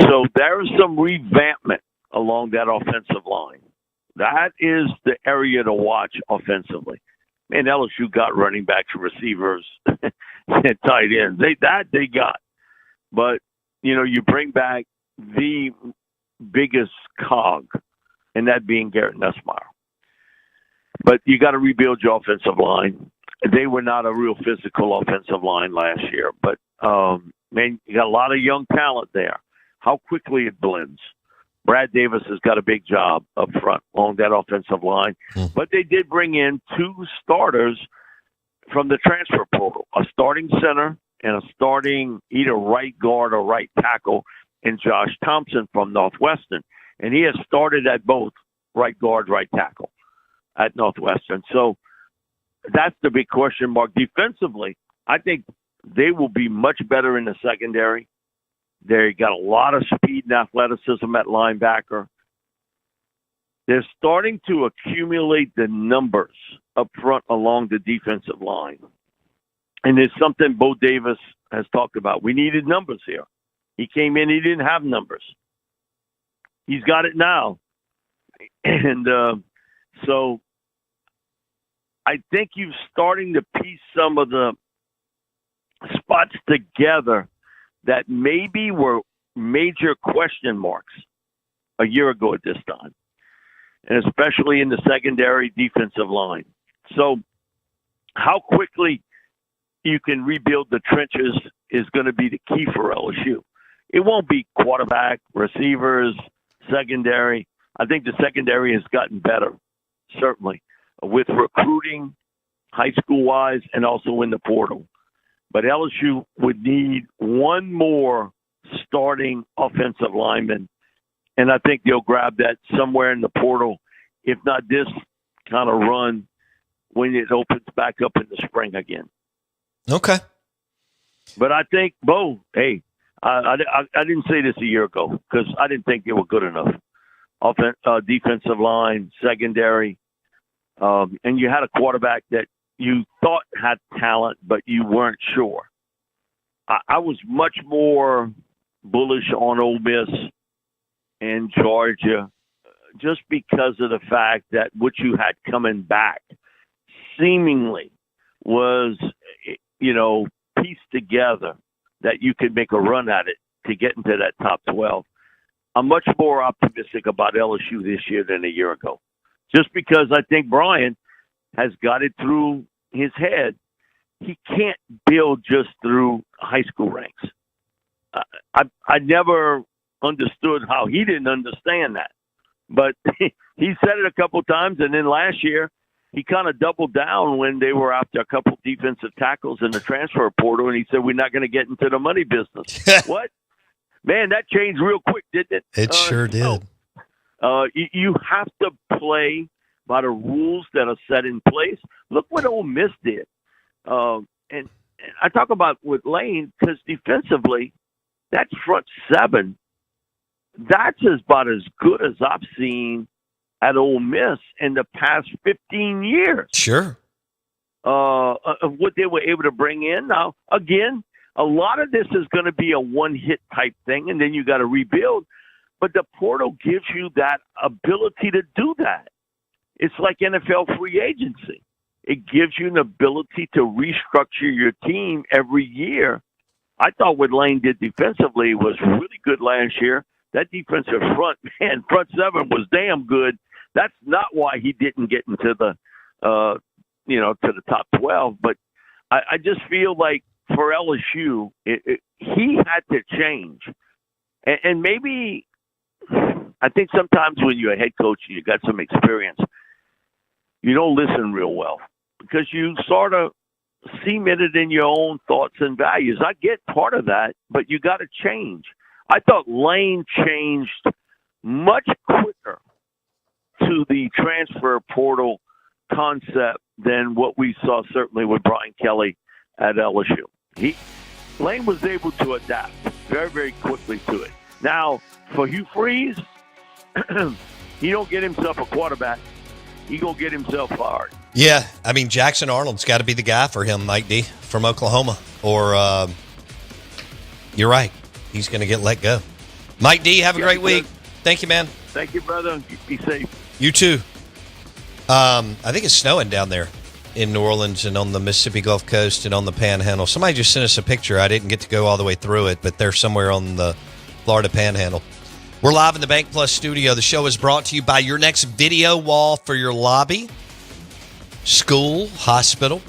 So there is some revampment along that offensive line. That is the area to watch offensively. Man, LSU got running backs, receivers, and tight ends. They got. But, you bring back the biggest cog, and that being Garrett Nussmeier. But you got to rebuild your offensive line. They were not a real physical offensive line last year. But, man, you got a lot of young talent there. How quickly it blends. Brad Davis has got a big job up front along that offensive line. But they did bring in 2 starters from the transfer portal, a starting center and a starting either right guard or right tackle in Josh Thompson from Northwestern. And he has started at both right guard, right tackle at Northwestern. So that's the big question mark. Defensively, I think they will be much better in the secondary. They got a lot of speed and athleticism at linebacker. They're starting to accumulate the numbers up front along the defensive line. And it's something Bo Davis has talked about. We needed numbers here. He came in, he didn't have numbers. He's got it now. And so I think you're starting to piece some of the spots together that maybe were major question marks a year ago at this time, and especially in the secondary defensive line. So how quickly you can rebuild the trenches is going to be the key for LSU. It won't be quarterback, receivers, secondary. I think the secondary has gotten better, certainly, with recruiting, high school-wise, and also in the portal. But LSU would need one more starting offensive lineman, and I think they'll grab that somewhere in the portal, if not this kind of run when it opens back up in the spring again.
Okay.
But I think, Bo, hey, I didn't say this a year ago because I didn't think they were good enough. Defensive line, secondary, and you had a quarterback that you thought had talent, but you weren't sure. I was much more bullish on Ole Miss and Georgia just because of the fact that what you had coming back seemingly was, pieced together that you could make a run at it to get into that top 12. I'm much more optimistic about LSU this year than a year ago, just because I think Brian has got it through his head. He can't build just through high school ranks. I never understood how he didn't understand that. But he said it a couple of times, and then last year he kind of doubled down when they were after a couple defensive tackles in the transfer portal, and he said, we're not going to get into the money business. What? Man, that changed real quick, didn't it?
It sure did.
You have to play by the rules that are set in place. Look what Ole Miss did. And I talk about with Lane because defensively, that front seven, that's about as good as I've seen at Ole Miss in the past 15 years.
Sure.
Of what they were able to bring in. Now, again, a lot of this is going to be a one-hit type thing, and then you got to rebuild. But the portal gives you that ability to do that. It's like NFL free agency. It gives you an ability to restructure your team every year. I thought what Lane did defensively was really good last year. That defensive front seven was damn good. That's not why he didn't get into the, to the top 12. But I just feel like for LSU, he had to change. And maybe I think sometimes when you're a head coach and you got some experience, you don't listen real well because you sort of cement it in your own thoughts and values. I get part of that, but you got to change. I thought Lane changed much quicker to the transfer portal concept than what we saw certainly with Brian Kelly at LSU. Lane was able to adapt very, very quickly to it. Now, for Hugh Freeze, he don't get himself a quarterback. He gonna get himself fired.
Yeah, I mean, Jackson Arnold's got to be the guy for him, Mike D, from Oklahoma. Or you're right. He's going to get let go. Mike D, have a great week. Thank you, man.
Thank you, brother. Be safe.
You too. I think it's snowing down there in New Orleans and on the Mississippi Gulf Coast and on the Panhandle. Somebody just sent us a picture. I didn't get to go all the way through it, but they're somewhere on the Florida Panhandle. We're live in the Bank Plus studio. The show is brought to you by your next video wall for your lobby, school, hospital,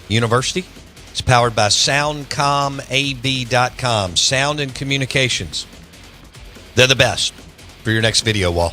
university. It's powered by SoundcomAV.com. Sound and Communications. They're the best for your next video wall.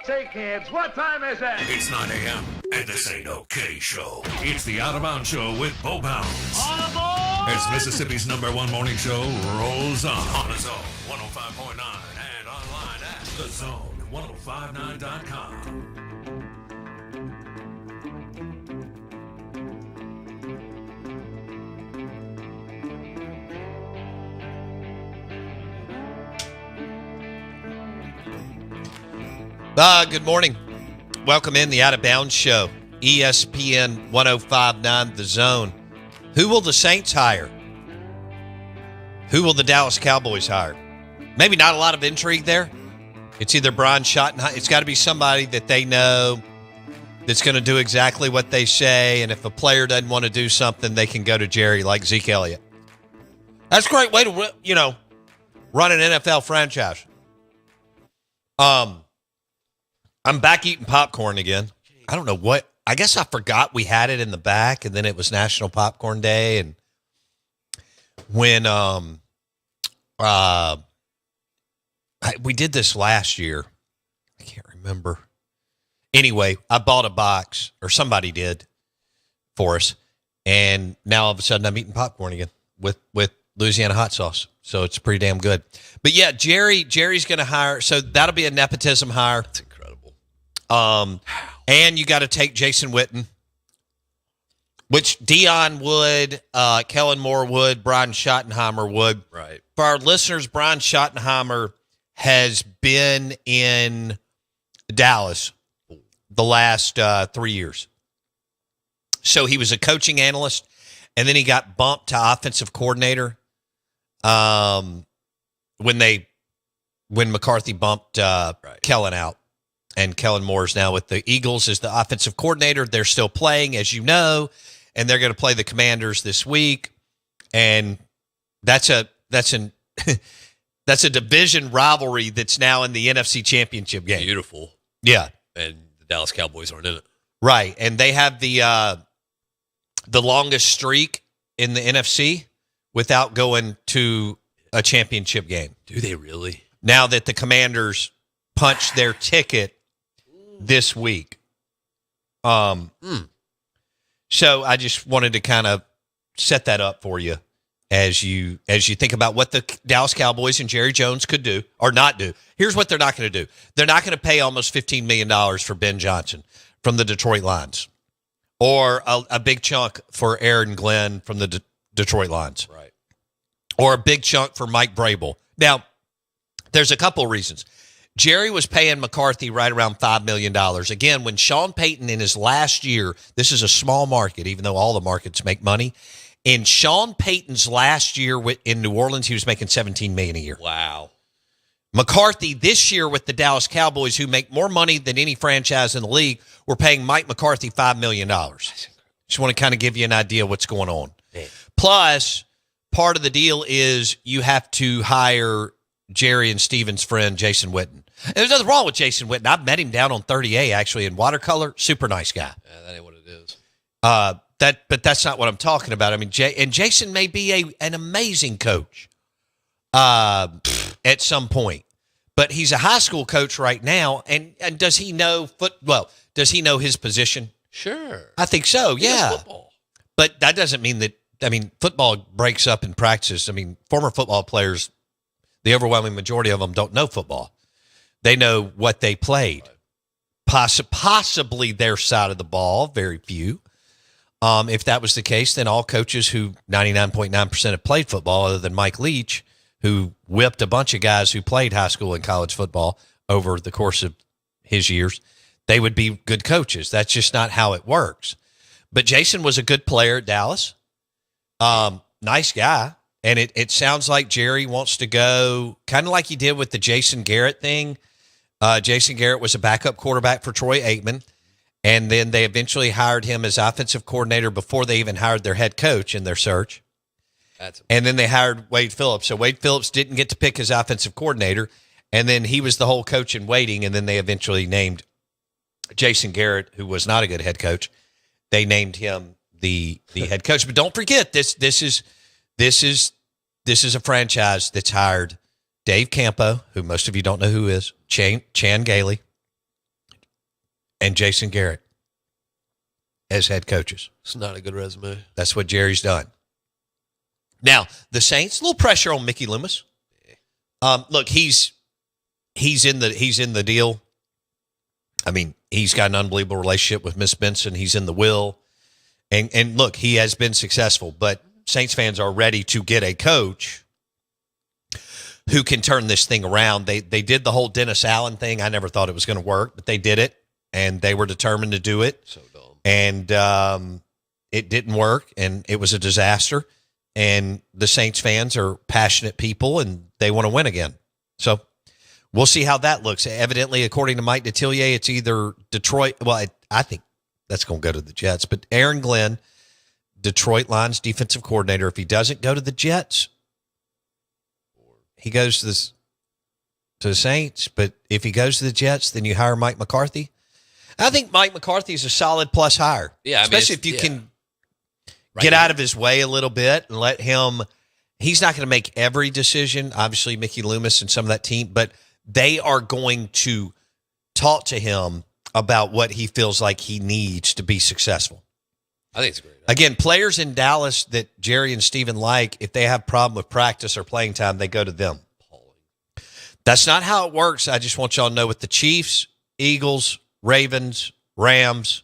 Say, kids, what time is it?
It's 9 a.m. and this ain't okay show. It's the Out of Bounds Show with Bo Bounds.
On aboard!
As Mississippi's #1 morning show rolls on the Zone 105.9 and online at thezone1059.com.
Good morning. Welcome in the Out of Bounds Show. ESPN 105.9 The Zone. Who will the Saints hire? Who will the Dallas Cowboys hire? Maybe not a lot of intrigue there. It's either Brian Schottenheimer. It's got to be somebody that they know that's going to do exactly what they say. And if a player doesn't want to do something, they can go to Jerry, like Zeke Elliott. That's a great way to, run an NFL franchise. I'm back eating popcorn again. I don't know what. I guess I forgot we had it in the back, and then it was National Popcorn Day. And when we did this last year, I can't remember. Anyway, I bought a box, or somebody did, for us, and now all of a sudden I'm eating popcorn again with Louisiana hot sauce. So it's pretty damn good. But yeah, Jerry's going to hire. So that'll be a nepotism hire.
That's incredible.
And you got to take Jason Witten, which Dion would, Kellen Moore would, Brian Schottenheimer would.
Right.
For our listeners, Brian Schottenheimer has been in Dallas the last 3 years. So he was a coaching analyst, and then he got bumped to offensive coordinator when McCarthy bumped Kellen out. And Kellen Moore is now with the Eagles as the offensive coordinator. They're still playing, as you know, and they're going to play the Commanders this week. And that's a division rivalry that's now in the NFC Championship game.
Beautiful.
Yeah.
And the Dallas Cowboys aren't in it.
Right. And they have the longest streak in the NFC without going to a championship game.
Do they really?
Now that the Commanders punched their ticket this week. So I just wanted to kind of set that up for you as you think about what the Dallas Cowboys and Jerry Jones could do or not do. Here's what they're not going to do. They're not going to pay almost $15 million for Ben Johnson from the Detroit Lions or a big chunk for Aaron Glenn from the Detroit Lions.
Right.
Or a big chunk for Mike Vrabel. Now, there's a couple of reasons. Jerry was paying McCarthy right around $5 million. Again, when Sean Payton in his last year, this is a small market, even though all the markets make money. In Sean Payton's last year in New Orleans, he was making $17 million a year.
Wow.
McCarthy this year with the Dallas Cowboys, who make more money than any franchise in the league, we're paying Mike McCarthy $5 million. Just want to kind of give you an idea of what's going on.
Man.
Plus, part of the deal is you have to hire Jerry and Steven's friend, Jason Witten. And there's nothing wrong with Jason Witten. I've met him down on 30A, actually, in watercolor. Super nice guy.
Yeah, that ain't what it is.
But that's not what I'm talking about. I mean, Jason may be an amazing coach at some point. But he's a high school coach right now. And does he know does he know his position?
Sure.
I think so,
He knows
yeah.
football.
But that doesn't mean that, football breaks up in practice. Former football players, the overwhelming majority of them don't know football. They know what they played. Possibly their side of the ball, very few. If that was the case, then all coaches who 99.9% have played football, other than Mike Leach, who whipped a bunch of guys who played high school and college football over the course of his years, they would be good coaches. That's just not how it works. But Jason was a good player at Dallas. Nice guy. And it sounds like Jerry wants to go kind of like he did with the Jason Garrett thing. Jason Garrett was a backup quarterback for Troy Aikman, and then they eventually hired him as offensive coordinator before they even hired their head coach in their search. And then they hired Wade Phillips. So Wade Phillips didn't get to pick his offensive coordinator, and then he was the whole coach in waiting, and then they eventually named Jason Garrett, who was not a good head coach. They named him the head coach. But don't forget, this is a franchise that's hired Dave Campo, who most of you don't know who is, Chan Gailey, and Jason Garrett as head coaches.
It's not a good resume.
That's what Jerry's done. Now, the Saints, a little pressure on Mickey Loomis. Look, he's in the deal. I mean, he's got an unbelievable relationship with Miss Benson. He's in the will. And look, he has been successful, but Saints fans are ready to get a coach who can turn this thing around. They did the whole Dennis Allen thing. I never thought it was going to work, but they did it, and they were determined to do it.
So dumb.
And it didn't work, and it was a disaster. And the Saints fans are passionate people, and they want to win again. So we'll see how that looks. Evidently, according to Mike Detillier, it's either Detroit. Well, I think that's going to go to the Jets. But Aaron Glenn, Detroit Lions defensive coordinator, if he doesn't go to the Jets, he goes to the Saints. But if he goes to the Jets, then you hire Mike McCarthy. I think Mike McCarthy is a solid plus hire.
Yeah,
especially if you can get out of his way a little bit and let him. He's not going to make every decision. Obviously, Mickey Loomis and some of that team, but they are going to talk to him about what he feels like he needs to be successful.
I think it's great.
Again, players in Dallas that Jerry and Steven like, if they have a problem with practice or playing time, they go to them. That's not how it works. I just want y'all to know with the Chiefs, Eagles, Ravens, Rams,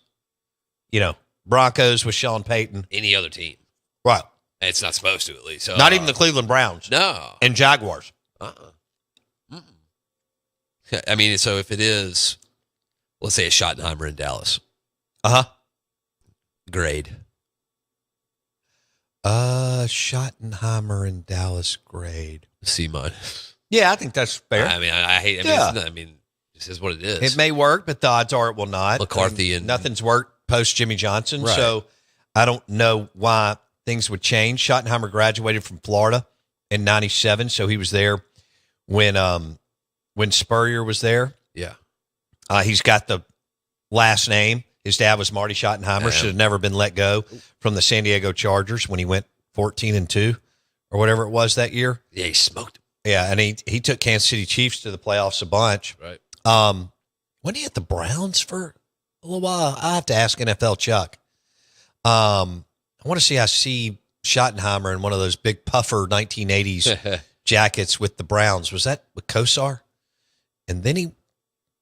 Broncos with Sean Payton.
Any other team.
Right.
It's not supposed to, at least. So,
not even the Cleveland Browns.
No.
And Jaguars.
I mean, so if it is, let's say a Schottenheimer in Dallas. Grade.
Schottenheimer in Dallas grade.
C-.
Yeah, I think that's fair.
I mean, I hate. This is what it is.
It may work, but the odds are it will not.
McCarthy and
nothing's worked post Jimmy Johnson,
right.
So I don't know why things would change. Schottenheimer graduated from Florida in '97, so he was there when Spurrier was there.
Yeah,
he's got the last name. His dad was Marty Schottenheimer. Should have never been let go from the San Diego Chargers when he went 14-2 or whatever it was that year.
Yeah, he smoked him.
Yeah, and he took Kansas City Chiefs to the playoffs a bunch.
Right.
When he at the Browns for a little while, I have to ask NFL Chuck. I want to see I see Schottenheimer in one of those big puffer 1980s jackets with the Browns. Was that with Kosar? And then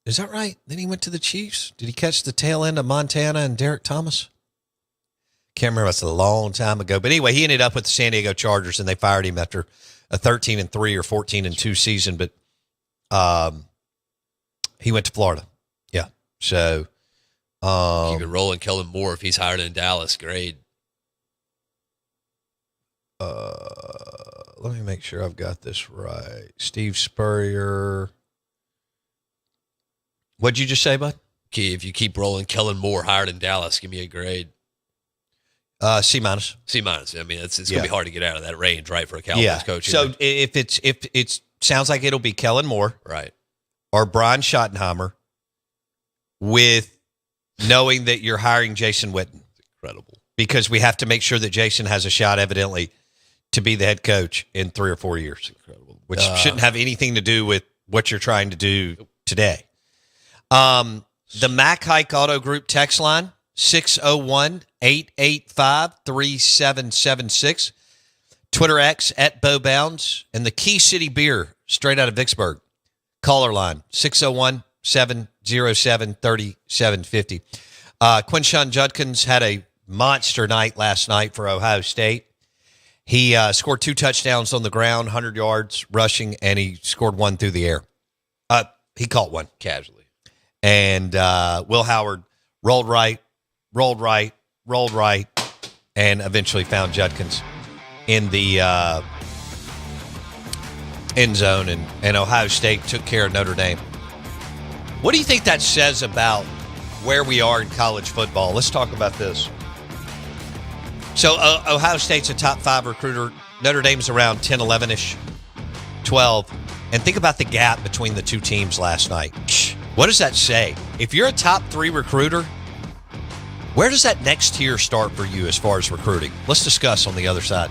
is that right? Then he went to the Chiefs. Did he catch the tail end of Montana and Derek Thomas? Can't remember. That's a long time ago. But anyway, he ended up with the San Diego Chargers, and they fired him after a 13-3 or 14-2 season. But he went to Florida. Yeah. So
you could roll in Kellen Moore if he's hired in Dallas. Great.
Let me make sure I've got this right. Steve Spurrier. What'd you just say, bud?
Okay, if you keep rolling Kellen Moore hired in Dallas, give me a grade.
C-.
C-. I mean, it's going to be hard to get out of that range, right, for a Cowboys coach.
So if it sounds like it'll be Kellen Moore,
right,
or Brian Schottenheimer, with knowing that you're hiring Jason Witten.
Incredible.
Because we have to make sure that Jason has a shot, evidently, to be the head coach in 3 or 4 years.
Incredible.
Which shouldn't have anything to do with what you're trying to do today. The Mac Hike Auto Group text line, 601-885-3776. Twitter X at Bo Bounds, and the Key City Beer, straight out of Vicksburg. Caller line, 601-707-3750. Quinshon Judkins had a monster night last night for Ohio State. He scored 2 touchdowns on the ground, 100 yards rushing, and he scored 1 through the air. He caught 1.
Casually.
And Will Howard rolled right, and eventually found Judkins in the end zone, and Ohio State took care of Notre Dame. What do you think that says about where we are in college football? Let's talk about this. So Ohio State's a top 5 recruiter. Notre Dame's around 10, 11-ish, 12. And think about the gap between the two teams last night. What does that say? If you're a top 3 recruiter, where does that next tier start for you as far as recruiting? Let's discuss on the other side.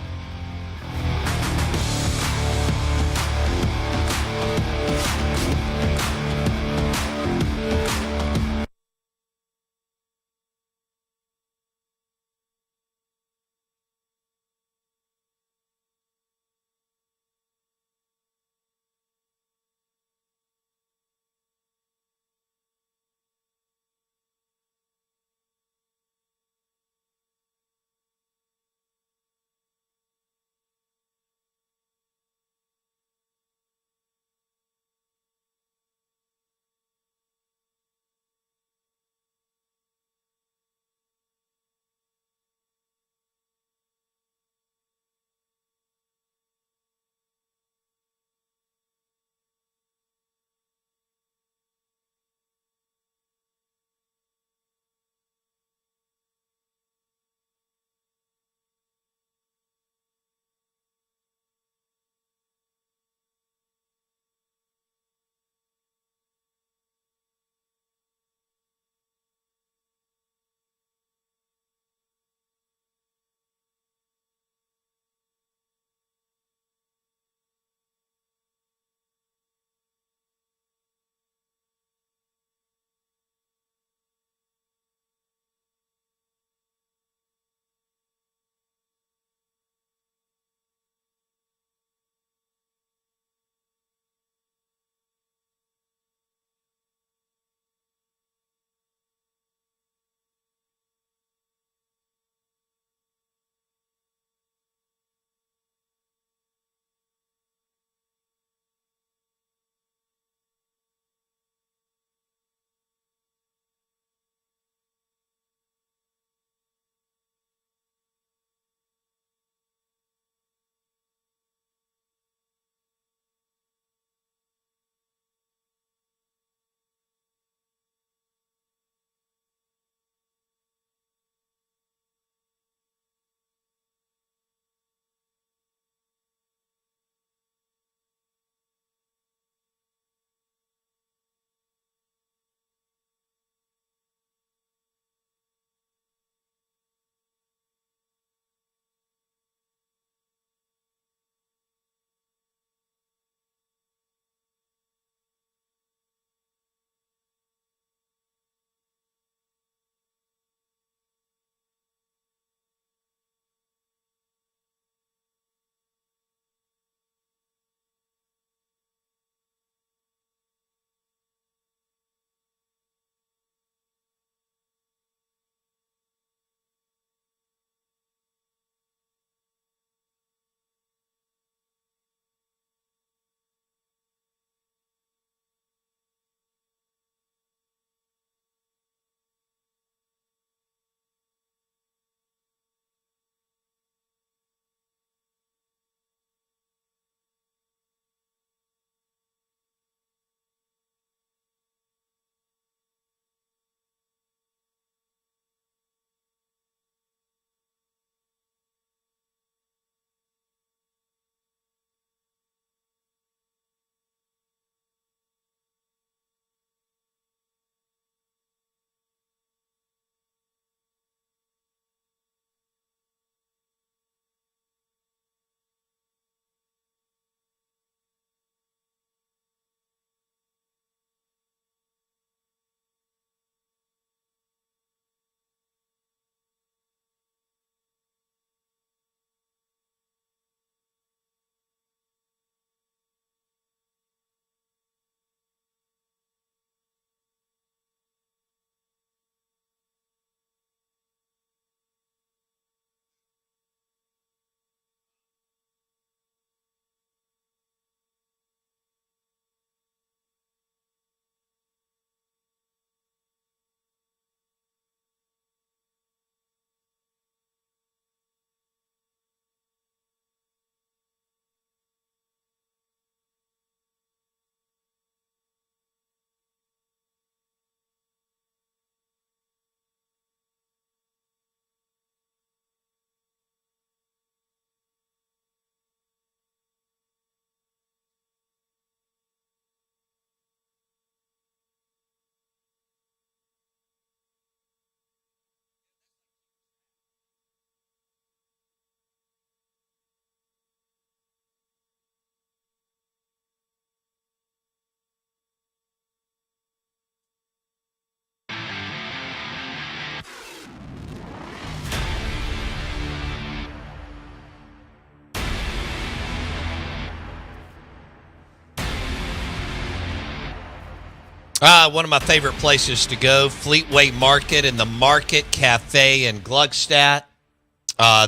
One of my favorite places to go, Fleetway Market and the Market Cafe in Gluckstadt.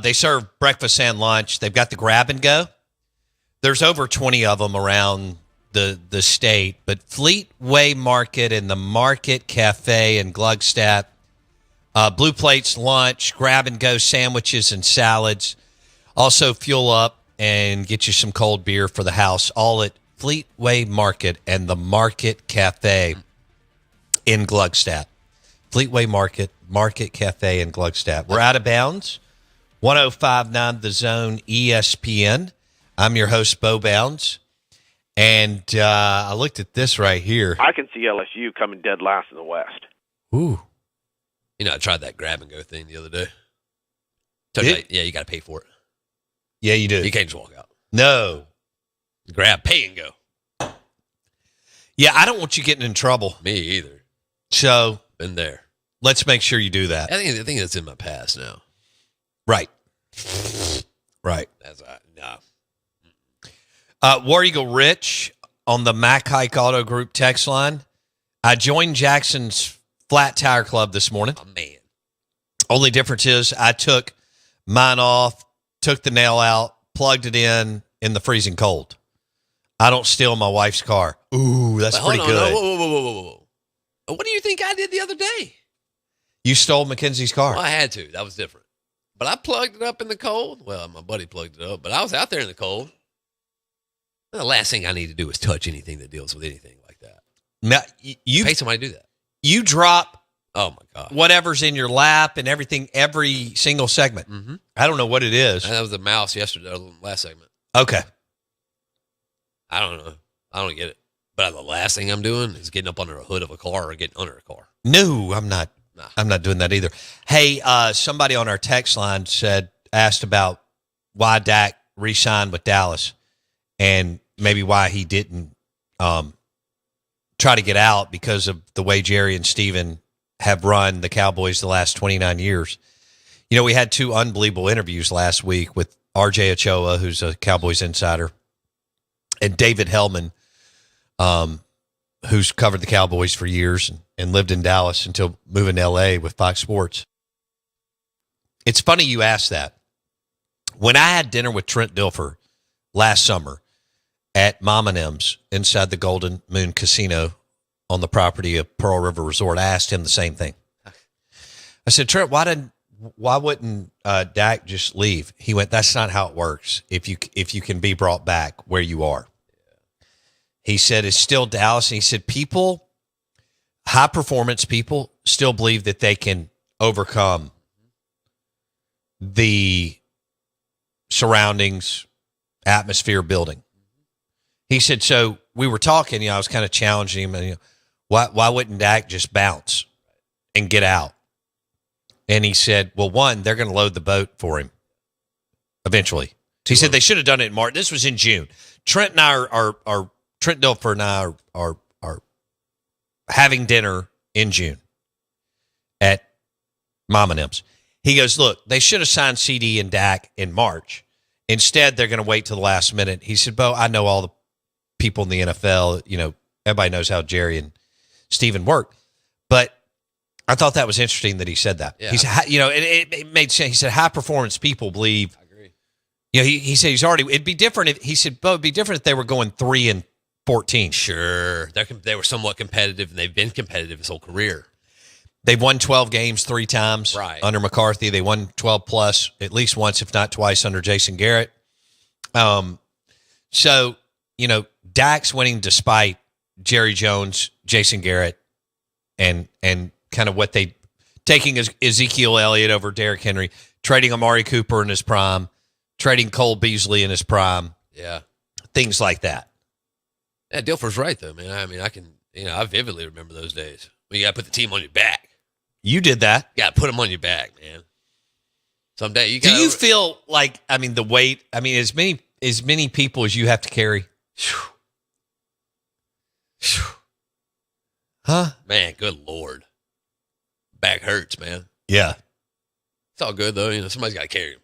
They serve breakfast and lunch. They've got the grab and go. There's over 20 of them around the state, but Fleetway Market and the Market Cafe in Gluckstadt, blue plates, lunch, grab and go sandwiches and salads. Also fuel up and get you some cold beer for the house, all at Fleetway Market and the Market Cafe in Gluckstadt. Fleetway Market, Market Cafe in Gluckstadt. We're out of bounds. 105.9 The Zone ESPN. I'm your host, Bo Bounds. And I looked at this right here.
I can see LSU coming dead last in the West.
Ooh.
You know, I tried that grab and go thing the other day. Yeah, you got to pay for it.
Yeah, you do.
You can't just walk out.
No.
Grab, pay, and go.
Yeah, I don't want you getting in trouble.
Me either.
So
Been there.
let's make sure you do that.
I think that's in my past now.
Right. Right.
That's no.
War Eagle Rich on the Mac Hike Auto Group text line. I joined Jackson's Flat Tire Club this morning.
Oh, man.
Only difference is I took mine off, took the nail out, plugged it in the freezing cold. I don't steal my wife's car. Ooh, that's
Hold
pretty
on,
good.
Whoa. What do you think I did the other day?
You stole Mackenzie's car.
Well, I had to. That was different. But I plugged it up in the cold. Well, my buddy plugged it up, but I was out there in the cold. The last thing I need to do is touch anything that deals with anything like that.
Now, you
Pay somebody to do that.
You drop
Oh, my God.
whatever's in your lap and everything every single segment.
Mm-hmm.
I don't know what it is.
That was the mouse yesterday, last segment.
Okay.
I don't know. I don't get it. But the last thing I'm doing is getting up under a hood of a car or getting under a car.
No, I'm not.
Nah.
I'm not doing that either. Hey, somebody on our text line asked about why Dak re-signed with Dallas and maybe why he didn't try to get out because of the way Jerry and Steven have run the Cowboys the last 29 years. You know, we had two unbelievable interviews last week with RJ Ochoa, who's a Cowboys insider, and David Hellman, who's covered the Cowboys for years and lived in Dallas until moving to L.A. with Fox Sports. It's funny you asked that. When I had dinner with Trent Dilfer last summer at Mom and M's inside the Golden Moon Casino on the property of Pearl River Resort, I asked him the same thing. I said, Trent, why wouldn't Dak just leave? He went, that's not how it works. If you can be brought back where you are. He said, it's still Dallas. And he said, high performance people still believe that they can overcome the surroundings, atmosphere, building. He said, so we were talking, I was kind of challenging him, and why wouldn't Dak just bounce and get out? And he said, well, one, they're going to load the boat for him eventually. So he said they should have done it in March. This was in June. Trent and I are Trent Dilfer and I are having dinner in June at Mom and M's. He goes, look, they should have signed CD and Dak in March. Instead, they're going to wait till the last minute. He said, Bo, I know all the people in the NFL. Everybody knows how Jerry and Steven work. But I thought that was interesting that he said that.
Yeah.
He said, it made sense. He said, high performance people believe.
I agree.
He said it'd be different if he said, Bo, it'd be different if they were going 3-14.
Sure. They were somewhat competitive, and they've been competitive his whole career.
They've won 12 games 3 times under McCarthy. They won 12 plus at least once, if not twice, under Jason Garrett. So, Dak's winning despite Jerry Jones, Jason Garrett, and kind of what they taking Ezekiel Elliott over Derrick Henry, trading Amari Cooper in his prime, trading Cole Beasley in his prime.
Yeah.
Things like that.
Yeah, Dilfer's right, though, man. I mean, I vividly remember those days when you got to put the team on your back.
You did that.
You got to put them on your back, man. Someday you got.
Do you feel like, the weight, as many people as you have to carry? Huh?
Man, good Lord. Back hurts, man.
Yeah.
It's all good, though. Somebody's got to carry them.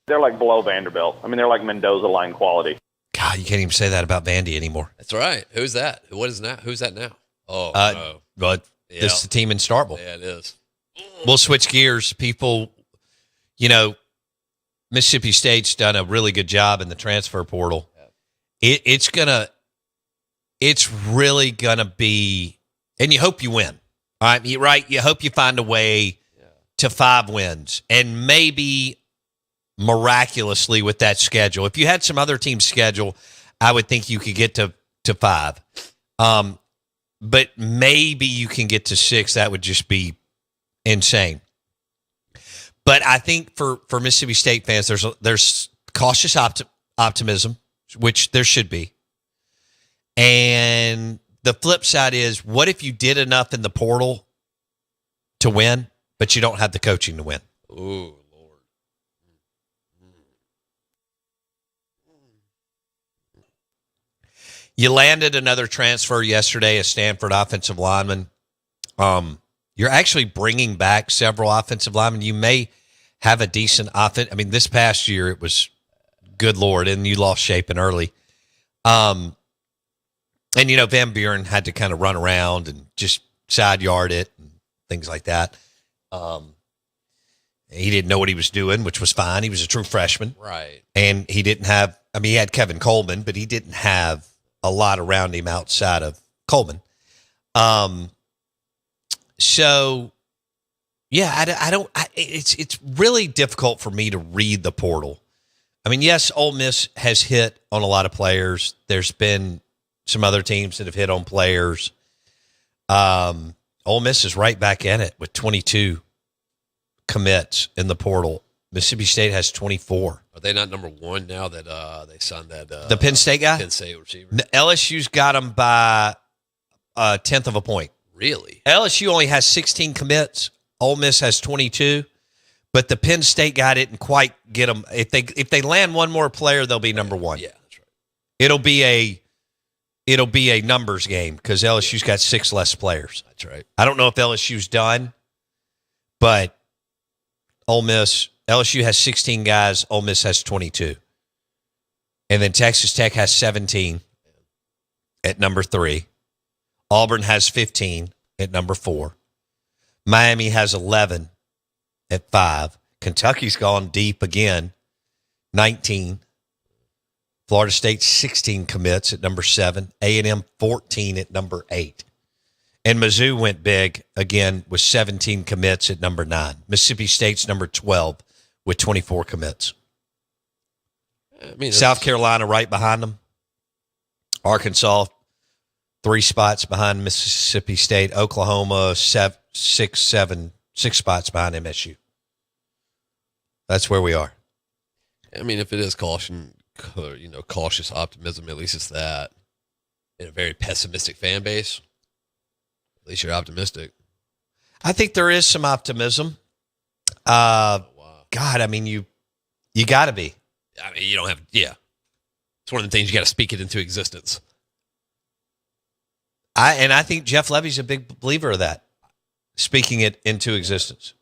They're like below Vanderbilt. They're like Mendoza line quality.
God, you can't even say that about Vandy anymore.
That's right. Who's that? Who's that now? Oh, no.
But
Yeah.
this is the team in Starkville.
Yeah, it is.
We'll switch gears. People, Mississippi State's done a really good job in the transfer portal. It's really gonna be, and you hope you win. All right, you're right. You hope you find a way to 5 wins, and maybe miraculously with that schedule. If you had some other team's schedule, I would think you could get to 5. But maybe you can get to 6. That would just be insane. But I think for Mississippi State fans, there's cautious optimism, which there should be. And the flip side is, what if you did enough in the portal to win, but you don't have the coaching to win?
Ooh, Lord.
You landed another transfer yesterday, a Stanford offensive lineman. You're actually bringing back several offensive linemen. You may have a decent offense. I mean, this past year it was, good Lord, and you lost Shapen early. And, Van Buren had to kind of run around and just side yard it and things like that. He didn't know what he was doing, which was fine. He was a true freshman.
Right.
And he didn't have, he had Kevin Coleman, but he didn't have a lot around him outside of Coleman. So, yeah, it's really difficult for me to read the portal. I mean, yes, Ole Miss has hit on a lot of players. There's been some other teams that have hit on players. Ole Miss is right back in it with 22 commits in the portal. Mississippi State has 24.
Are they not number 1 now that they signed that?
The Penn State guy?
Penn State receiver.
LSU's got them by a 1/10 of a point.
Really?
LSU only has 16 commits. Ole Miss has 22. But the Penn State guy didn't quite get them. If they land one more player, they'll be number 1.
Yeah, that's right.
It'll be a numbers game because LSU's got 6 less players.
That's right.
I don't know if LSU's done, but LSU has 16 guys. Ole Miss has 22. And then Texas Tech has 17 at number 3. Auburn has 15 at number 4. Miami has 11 at 5. Kentucky's gone deep again, 19. Florida State, 16 commits at number 7. A&M, 14 at number 8. And Mizzou went big again with 17 commits at number 9. Mississippi State's number 12 with 24 commits.
I mean,
South Carolina right behind them. Arkansas, 3 spots behind Mississippi State. Oklahoma, 6 spots behind MSU. That's where we are.
I mean, if it is cautious optimism, at least it's that. In a very pessimistic fan base, at least you're optimistic.
I think there is some optimism.
Wow.
God, I mean, you got to be.
I mean, you don't have, yeah. It's one of the things you got to speak it into existence.
I think Jeff Levy's a big believer of that, speaking it into existence.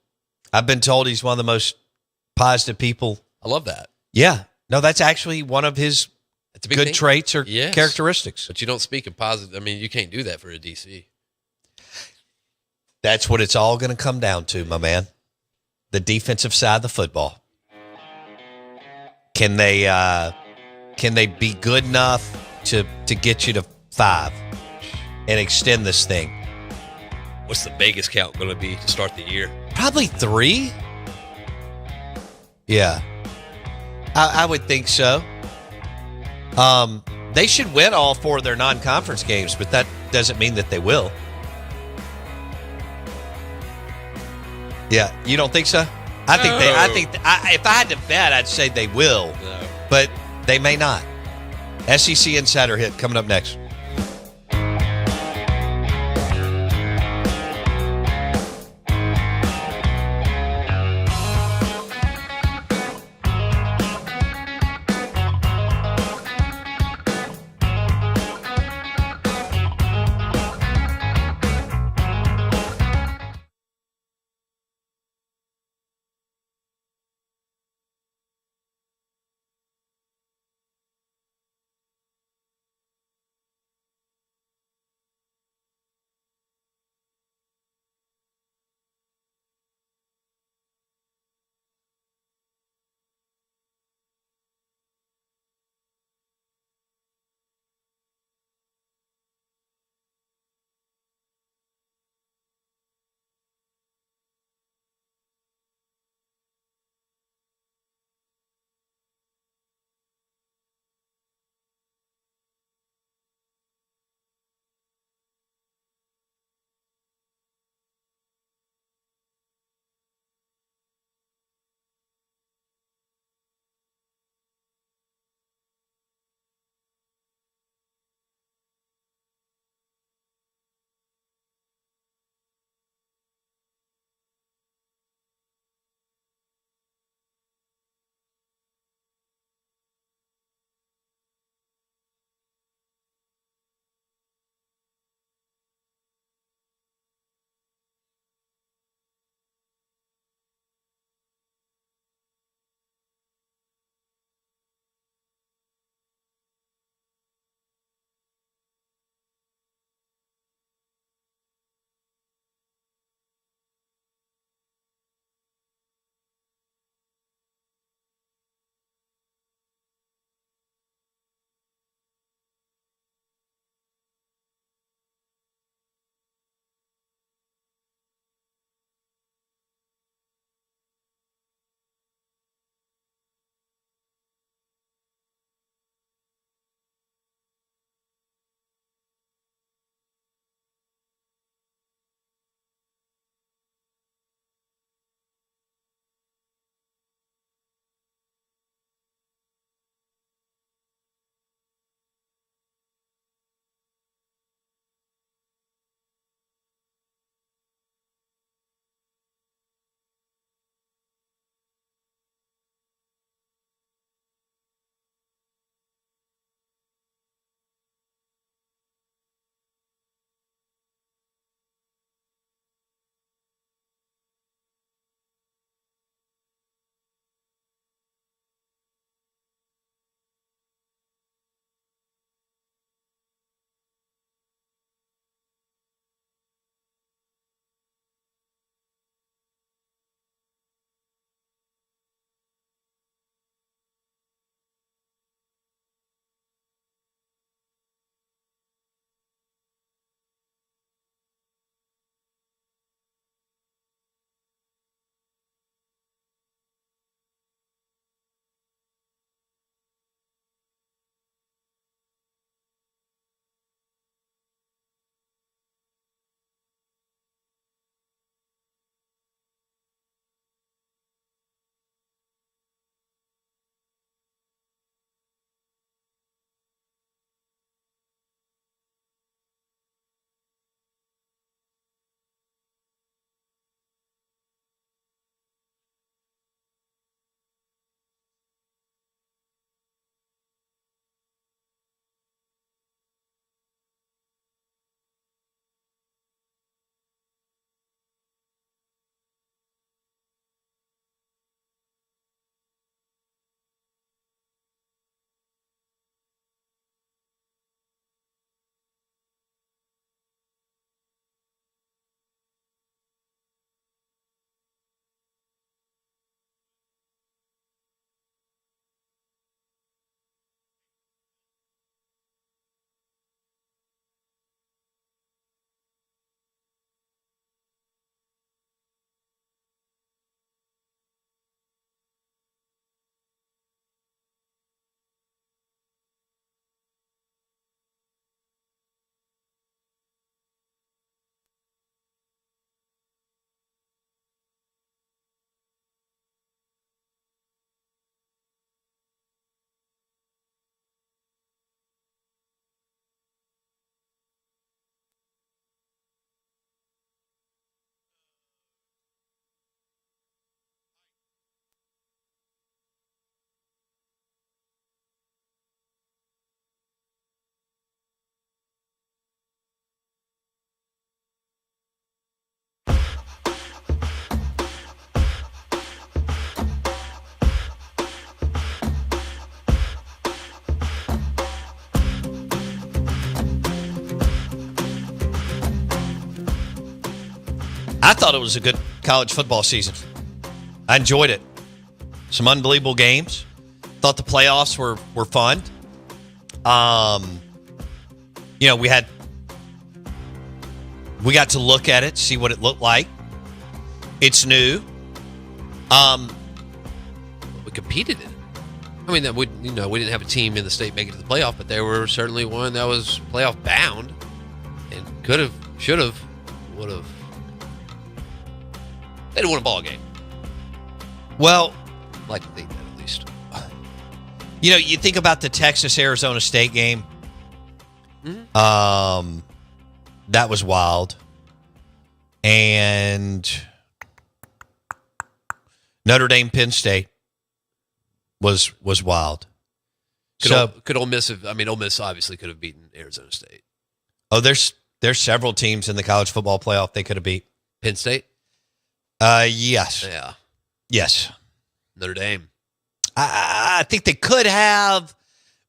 I've been told he's one of the most positive people.
I love that.
Yeah. No, that's actually one of his
It's a big
good
thing.
traits or
Yes.
characteristics.
But you don't speak in positive. I mean, you can't do that for a DC.
That's what it's all going to come down to, my man. The defensive side of the football. Can they be good enough to get you to 5 and extend this thing?
What's the Vegas count going to be to start the year?
Probably 3. Yeah. I would think so. They should win all 4 of their non-conference games, but that doesn't mean that they will. Yeah, you don't think so? If I had to bet, I'd say they will,
No.
but they may not. SEC Insider Hit coming up next. I thought it was a good college football season. I enjoyed it. Some unbelievable games. Thought the playoffs were fun. We got to look at it, see what it looked like. It's new.
We competed in it. I mean, we didn't have a team in the state make it to the playoff, but they were certainly one that was playoff bound and could have, should have, would have. They'd have won a ball game.
Well,
I'd like to think that at least.
you think about the Texas-Arizona State game.
Mm-hmm.
That was wild. And Notre Dame, Penn State was wild.
Could Ole Miss have? I mean, Ole Miss obviously could have beaten Arizona State.
Oh, there's several teams in the college football playoff they could have beat.
Penn State.
Yes,
Yeah.
yes.
Notre Dame.
I think they could have,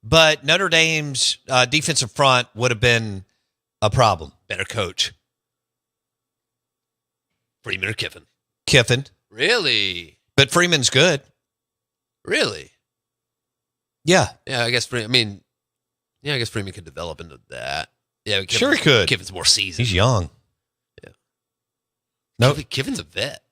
but Notre Dame's defensive front would have been a problem.
Better coach. Freeman or Kiffin?
Kiffin,
Really?
but Freeman's good.
Really?
Yeah,
Yeah, I guess. I guess Freeman could develop into that. Yeah,
sure he could.
Kiffin's more seasoned.
He's young.
Yeah.
No,
Kiffin's a vet,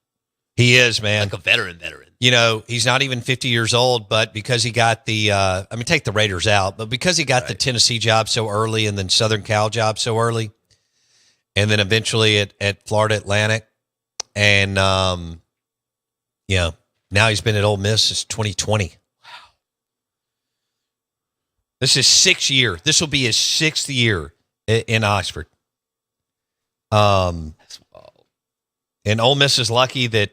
he is, man.
like a veteran.
He's not even 50 years old, but because he got the, take the Raiders out, but because he got the Tennessee job so early and then Southern Cal job so early, and then eventually at Florida Atlantic, and, now he's been at Ole Miss since 2020. Wow. This is 6th year. This will be his 6th year in Oxford.
That's wild.
And Ole Miss is lucky that,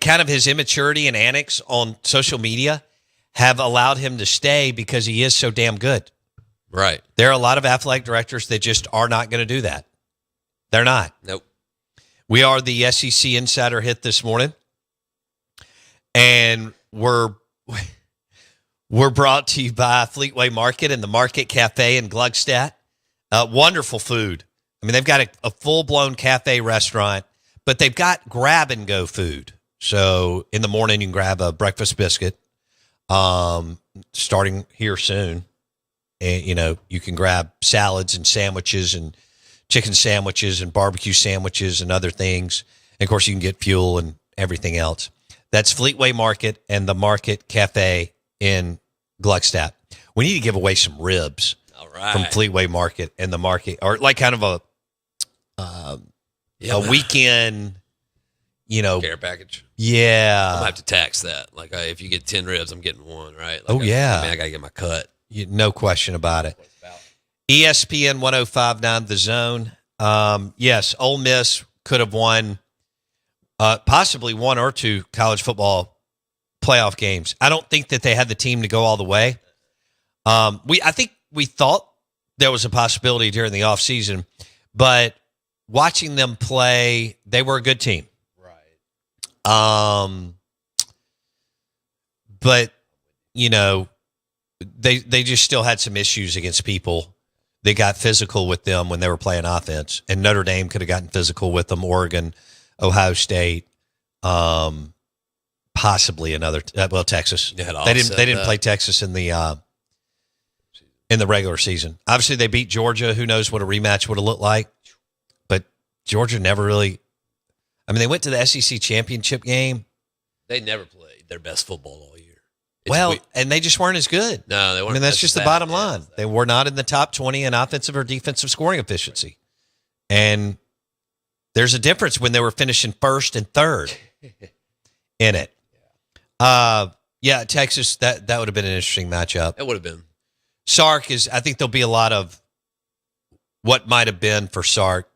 kind of his immaturity and antics on social media have allowed him to stay because he is so damn good.
Right.
There are a lot of athletic directors that just are not going to do that. They're not.
Nope.
We are the SEC Insider Hit this morning, and we're brought to you by Fleetway Market and the Market Cafe in Gluckstadt. Wonderful food. I mean, they've got a full-blown cafe restaurant, but they've got grab-and-go food. So in the morning, you can grab a breakfast biscuit, starting here soon. And, you can grab salads and sandwiches and chicken sandwiches and barbecue sandwiches and other things. And, of course, you can get fuel and everything else. That's Fleetway Market and the Market Cafe in Gluckstadt. We need to give away some ribs from Fleetway Market and the Market, or like kind of a weekend,
care package.
Yeah.
I'm gonna have to tax that. Like, if you get 10 ribs, I'm getting one, right?
Oh, yeah.
I gotta get my cut.
No question about it. ESPN 105.9 The Zone. Yes, Ole Miss could have won possibly one or two college football playoff games. I don't think that they had the team to go all the way. I think we thought there was a possibility during the offseason, but watching them play, they were a good team. Right. But, they just still had some issues against people. They got physical with them when they were playing offense, and Notre Dame could have gotten physical with them. Oregon, Ohio State, possibly Texas. They didn't play Texas in the regular season. Obviously, they beat Georgia. Who knows what a rematch would have looked like? But Georgia never really. I mean, they went to the SEC championship game.
They never played their best football all year.
And they just weren't as good.
No, they weren't.
I mean, that's just the bottom line. They were not in the top 20 in offensive or defensive scoring efficiency. And there's a difference when they were finishing first and third in it. Texas, that would have been an interesting matchup.
It would have been.
Sark I think there'll be a lot of what might have been for Sark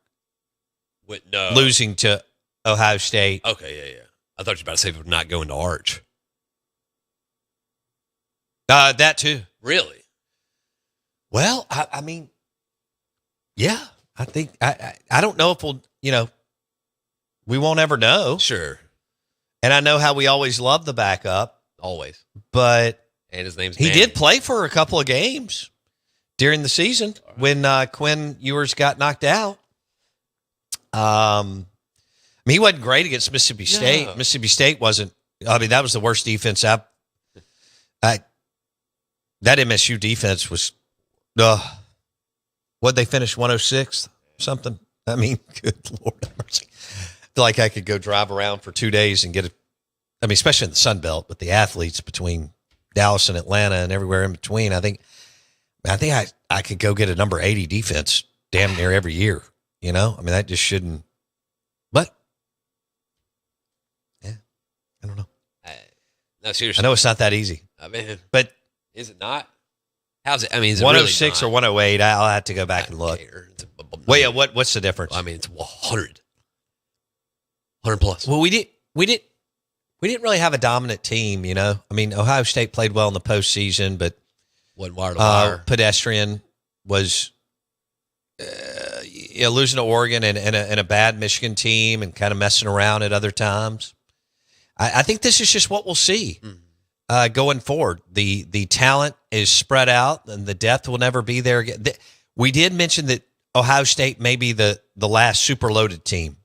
losing to Ohio State.
Okay, yeah. I thought you were about to say we're not going to Arch.
That too.
Really?
Well, I mean, yeah. I think I don't know if we'll. We won't ever know.
Sure.
And I know how we always love the backup.
Always.
But
and his name's
he
Manny.
did play for a couple of games during the season when Quinn Ewers got knocked out. mean, he wasn't great against Mississippi State.
No.
Mississippi State wasn't. I mean, that was the worst defense that MSU defense was. What'd they finish? 106 something. I mean, good Lord have mercy. I feel like I could go drive around for 2 days and get I mean, especially in the Sun Belt, but the athletes between Dallas and Atlanta and everywhere in between. I think I could go get a number 80 defense damn near every year. You know, I mean, that just shouldn't. But yeah, I don't know.
No, seriously.
I know it's not that easy.
I mean,
but
is it not? How's it? I mean, is it
106
really
or 108? I'll have to go back and look. Well, yeah. What's the difference?
I mean, it's 100 plus.
Well, we didn't really have a dominant team. You know, I mean, Ohio State played well in the postseason, but
Wasn't wire to wire.
pedestrian was losing to Oregon and a bad Michigan team and kind of messing around at other times. I think this is just what we'll see going forward. The talent is spread out and the depth will never be there again. We did mention that Ohio State may be the last super loaded team.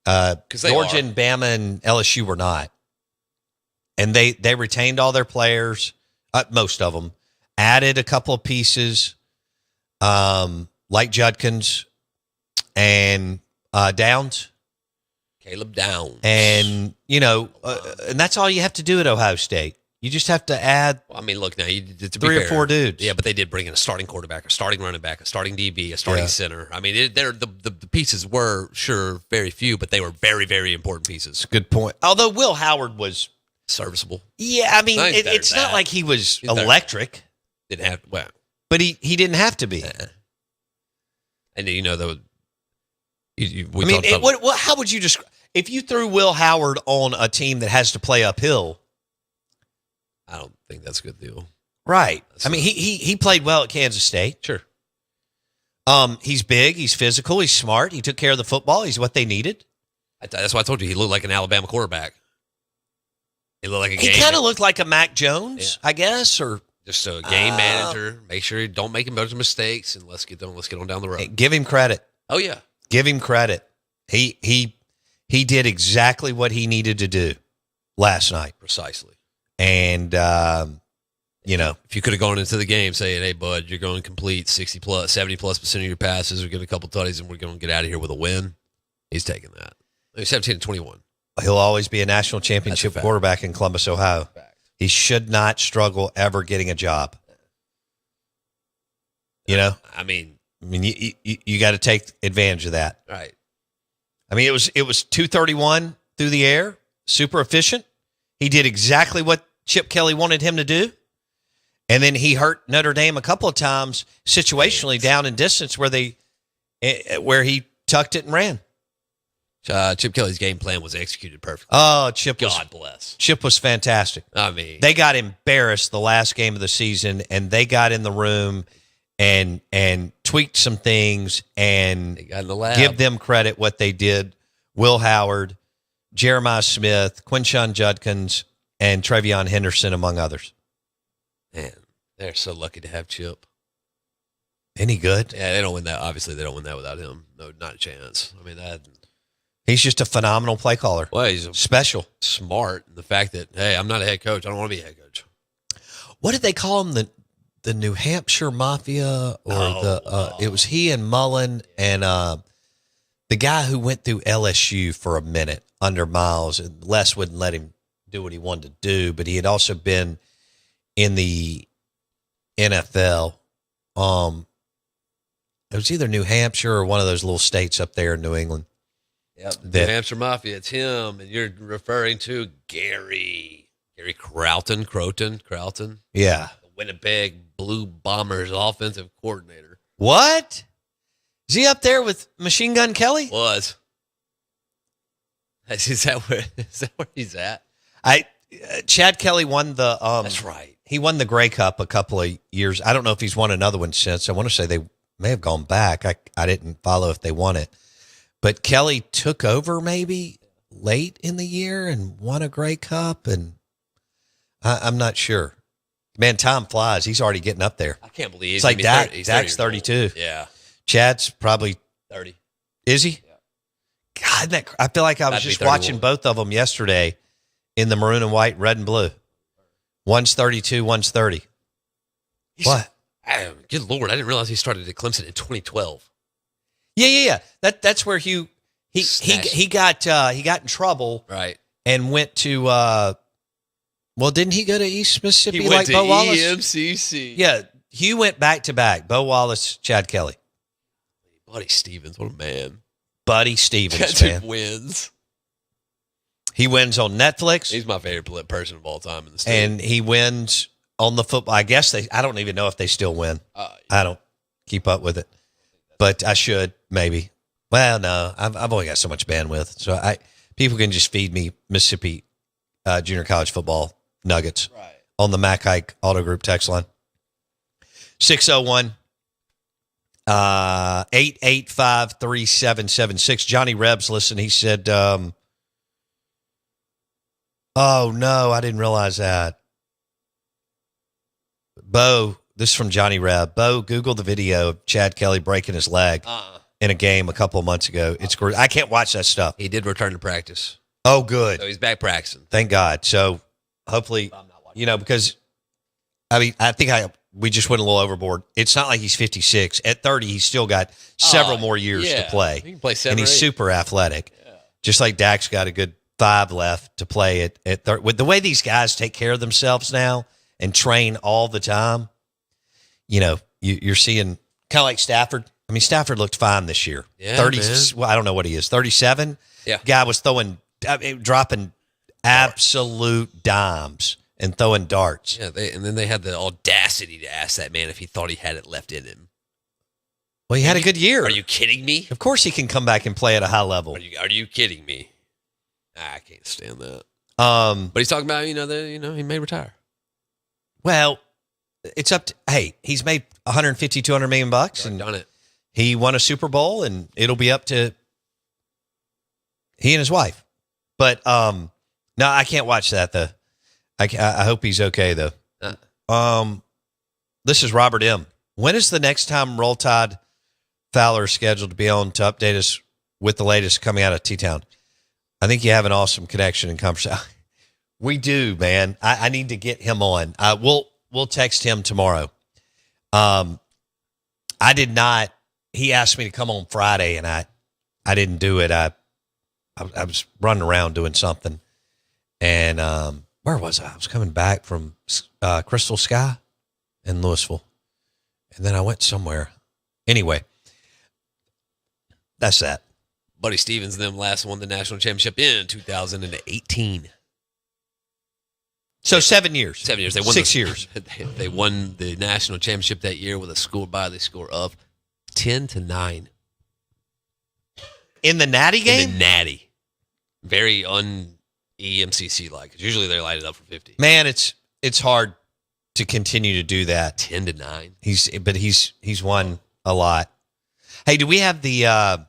Georgia and Bama and LSU were not. And they retained all their players, most of them, added a couple of pieces like Judkins and Downs.
Caleb Downs.
And, and that's all you have to do at Ohio State. You just have to add
Well, I mean, look, now, to be
3
fair,
or 4 dudes.
Yeah, but they did bring in a starting quarterback, a starting running back, a starting DB, a starting center. I mean, the pieces were, sure, very few, but they were very, very important pieces.
Good point. Although Will Howard was
serviceable.
Yeah, I mean,
No, he's better
it's
than
not
that.
like he was
He's better than
electric,
Didn't have, well,
but he didn't have to be.
and we
I mean,
talked about,
how would you describe if you threw Will Howard on a team that has to play uphill?
I don't think that's a good deal.
Right. I mean, he played well at Kansas State.
Sure.
He's big. He's physical. He's smart. He took care of the football. He's what they needed.
That's why I told you he looked like an Alabama quarterback. He looked like a
He
game.
kind of looked like a Mac Jones, I guess, or
Just a game manager. Make sure you don't make a bunch of mistakes, and let's get on down the road.
give him credit.
Oh yeah,
Give him credit. He did exactly what he needed to do last night.
precisely.
And
If you could have gone into the game saying, "Hey, bud, you're going to complete 70+% of your passes, or get a couple tutties, and we're going to get out of here with a win," he's taking that. I mean, 17-21.
he'll always be a national championship
That's a fact.
quarterback in Columbus, Ohio.
Fact.
He should not struggle ever getting a job.
I mean,
you got to take advantage of that.
right.
I mean, it was 231 through the air, super efficient. He did exactly what Chip Kelly wanted him to do. And then he hurt Notre Dame a couple of times situationally down in distance where he tucked it and ran.
Chip Kelly's game plan was executed perfectly.
Oh, Chip
bless.
was fantastic.
I mean,
They got embarrassed the last game of the season, and they got in the room and tweaked some things and
they got in the lab.
give them credit what they did. Will Howard, Jeremiah Smith, Quinshon Judkins, and Travion Henderson, among others.
Man, they're so lucky to have Chip.
Any good?
Yeah, they don't win that. Obviously, they don't win that without him. No, not a chance. I mean,
He's just a phenomenal play caller.
well, he's
Special.
smart. And the fact that, hey, I'm not a head coach. I don't want to be a head coach.
What did they call him? The New Hampshire Mafia, or it was he and Mullen and the guy who went through LSU for a minute under Miles, and Les wouldn't let him do what he wanted to do, but he had also been in the NFL. It was either New Hampshire or one of those little states up there in New England.
Yep. New Hampshire Mafia. It's him. And you're referring to Gary Crowton.
Yeah.
The Winnipeg Blue Bombers offensive coordinator.
What? Is he up there with Machine Gun Kelly?
Was. Is that where he's at?
Chad Kelly won the
That's right.
He won the Grey Cup a couple of years. I don't know if he's won another one since. I want to say they may have gone back. I didn't follow if they won it. But Kelly took over maybe late in the year and won a Grey Cup, and I'm not sure. Man, time flies. He's already getting up there.
I can't believe
It's like Dak.
He's
Dak's
30 years
32.
old. Yeah.
Chad's probably
30.
Is he?
Yeah.
God, I feel like I was
That'd be
just
31.
watching both of them yesterday in the maroon and white, red and blue. One's 32, one's 30. What?
Good Lord, I didn't realize he started at Clemson in 2012.
Yeah. That's where he got in trouble,
Right.
and went to well, didn't he go to East Mississippi
He went
like
to
Bo Wallace?
EMCC.
Yeah, Hugh went back to back. Bo Wallace, Chad Kelly,
Buddy Stevens, what a man.
Buddy Stevens,
That
man.
dude wins.
He wins on Netflix,
He's my favorite person of all time in the state.
and he wins on the football. I guess I don't even know if they still win. I don't keep up with it, but I should maybe. Well, no, I've only got so much bandwidth, so people can just feed me Mississippi junior college football nuggets on the Mac Hike Auto Group text line. 601 885 3776. Johnny Rebs, listen, he said, oh, no, I didn't realize that. Bo, this is from Johnny Reb. Bo, Google the video of Chad Kelly breaking his leg in a game a couple of months ago. It's great. I can't watch that stuff.
He did return to practice.
Oh, good.
So he's back practicing.
Thank God. So hopefully, because I think we just went a little overboard. It's not like he's 56. At 30, he's still got several more years to play.
He can play 7
and
or
he's
8.
super athletic. Yeah. Just like Dak's got a good 5 left to play at 30. With the way these guys take care of themselves now and train all the time, you're seeing kind of like Stafford. I mean, Stafford looked fine this year.
Yeah,
30.
man.
Well, I don't know what he is. 37.
Yeah.
Guy was dropping absolute dimes and throwing darts.
Yeah, and then they had the audacity to ask that man if he thought he had it left in him.
Well, he had a good year.
Are you kidding me?
Of course he can come back and play at a high level.
Are you kidding me? I can't stand that.
But
But he's talking about, he may retire.
Well, it's up to, hey, he's made 150, 200 million bucks and
Done it.
he won a Super Bowl, and it'll be up to he and his wife. But no, I can't watch that though. I hope he's okay though. This is Robert M. When is the next time Roll Tide Fowler is scheduled to be on to update us with the latest coming out of T-Town? I think you have an awesome connection and conversation. We do, man. I need to get him on. We'll text him tomorrow. I did not. He asked me to come on Friday, and I didn't do it. I was running around doing something, and where was I? I was coming back from Crystal Sky in Louisville, and then I went somewhere. Anyway, that's that.
Buddy Stevens and them last won the national championship in 2018.
So 7 years.
7 years. They won
6 years.
They won the national championship that year with a score of 10-9.
In the Natty game?
In the Natty. Very un-EMCC like. Usually they light it up for 50.
Man, it's hard to continue to do that.
10-9.
He's won a lot. Hey, do we have the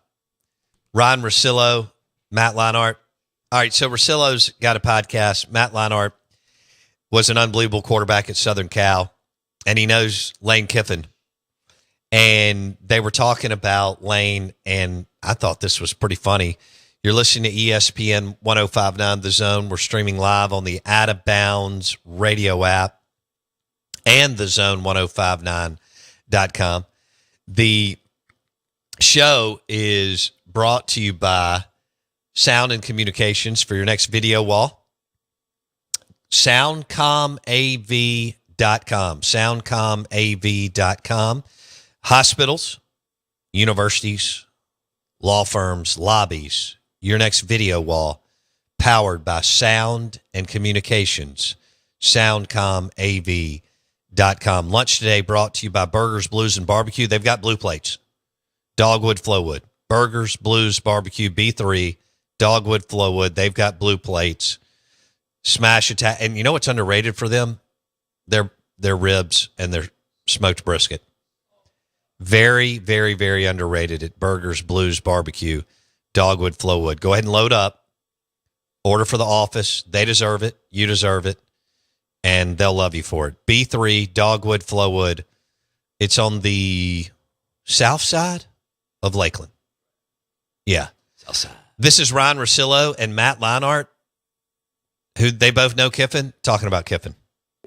Ron Rosillo, Matt Leinart? All right, so Rosillo's got a podcast. Matt Leinart was an unbelievable quarterback at Southern Cal, and he knows Lane Kiffin. And they were talking about Lane, and I thought this was pretty funny. You're listening to ESPN 105.9 The Zone. We're streaming live on the Out of Bounds radio app and thezone1059.com. The show is brought to you by Sound and Communications for your next video wall. SoundcomAV.com. SoundcomAV.com. Hospitals, universities, law firms, lobbies. Your next video wall powered by Sound and Communications. SoundcomAV.com. Lunch today brought to you by Burgers, Blues, and Barbecue. They've got blue plates. Dogwood, Flowwood. Burgers, Blues, Barbecue, B3, Dogwood, Flowwood. They've got blue plates. Smash attack. And you know what's underrated for them? Their ribs and their smoked brisket. Very, very, very underrated at Burgers, Blues, Barbecue, Dogwood, Flowwood. Go ahead and load up. Order for the office. They deserve it. You deserve it. And they'll love you for it. B3, Dogwood, Flowwood. It's on the south side of Lakeland. Yeah.
South side.
This is Ron Russillo and Matt Leinart, who they both know Kiffin, talking about Kiffin.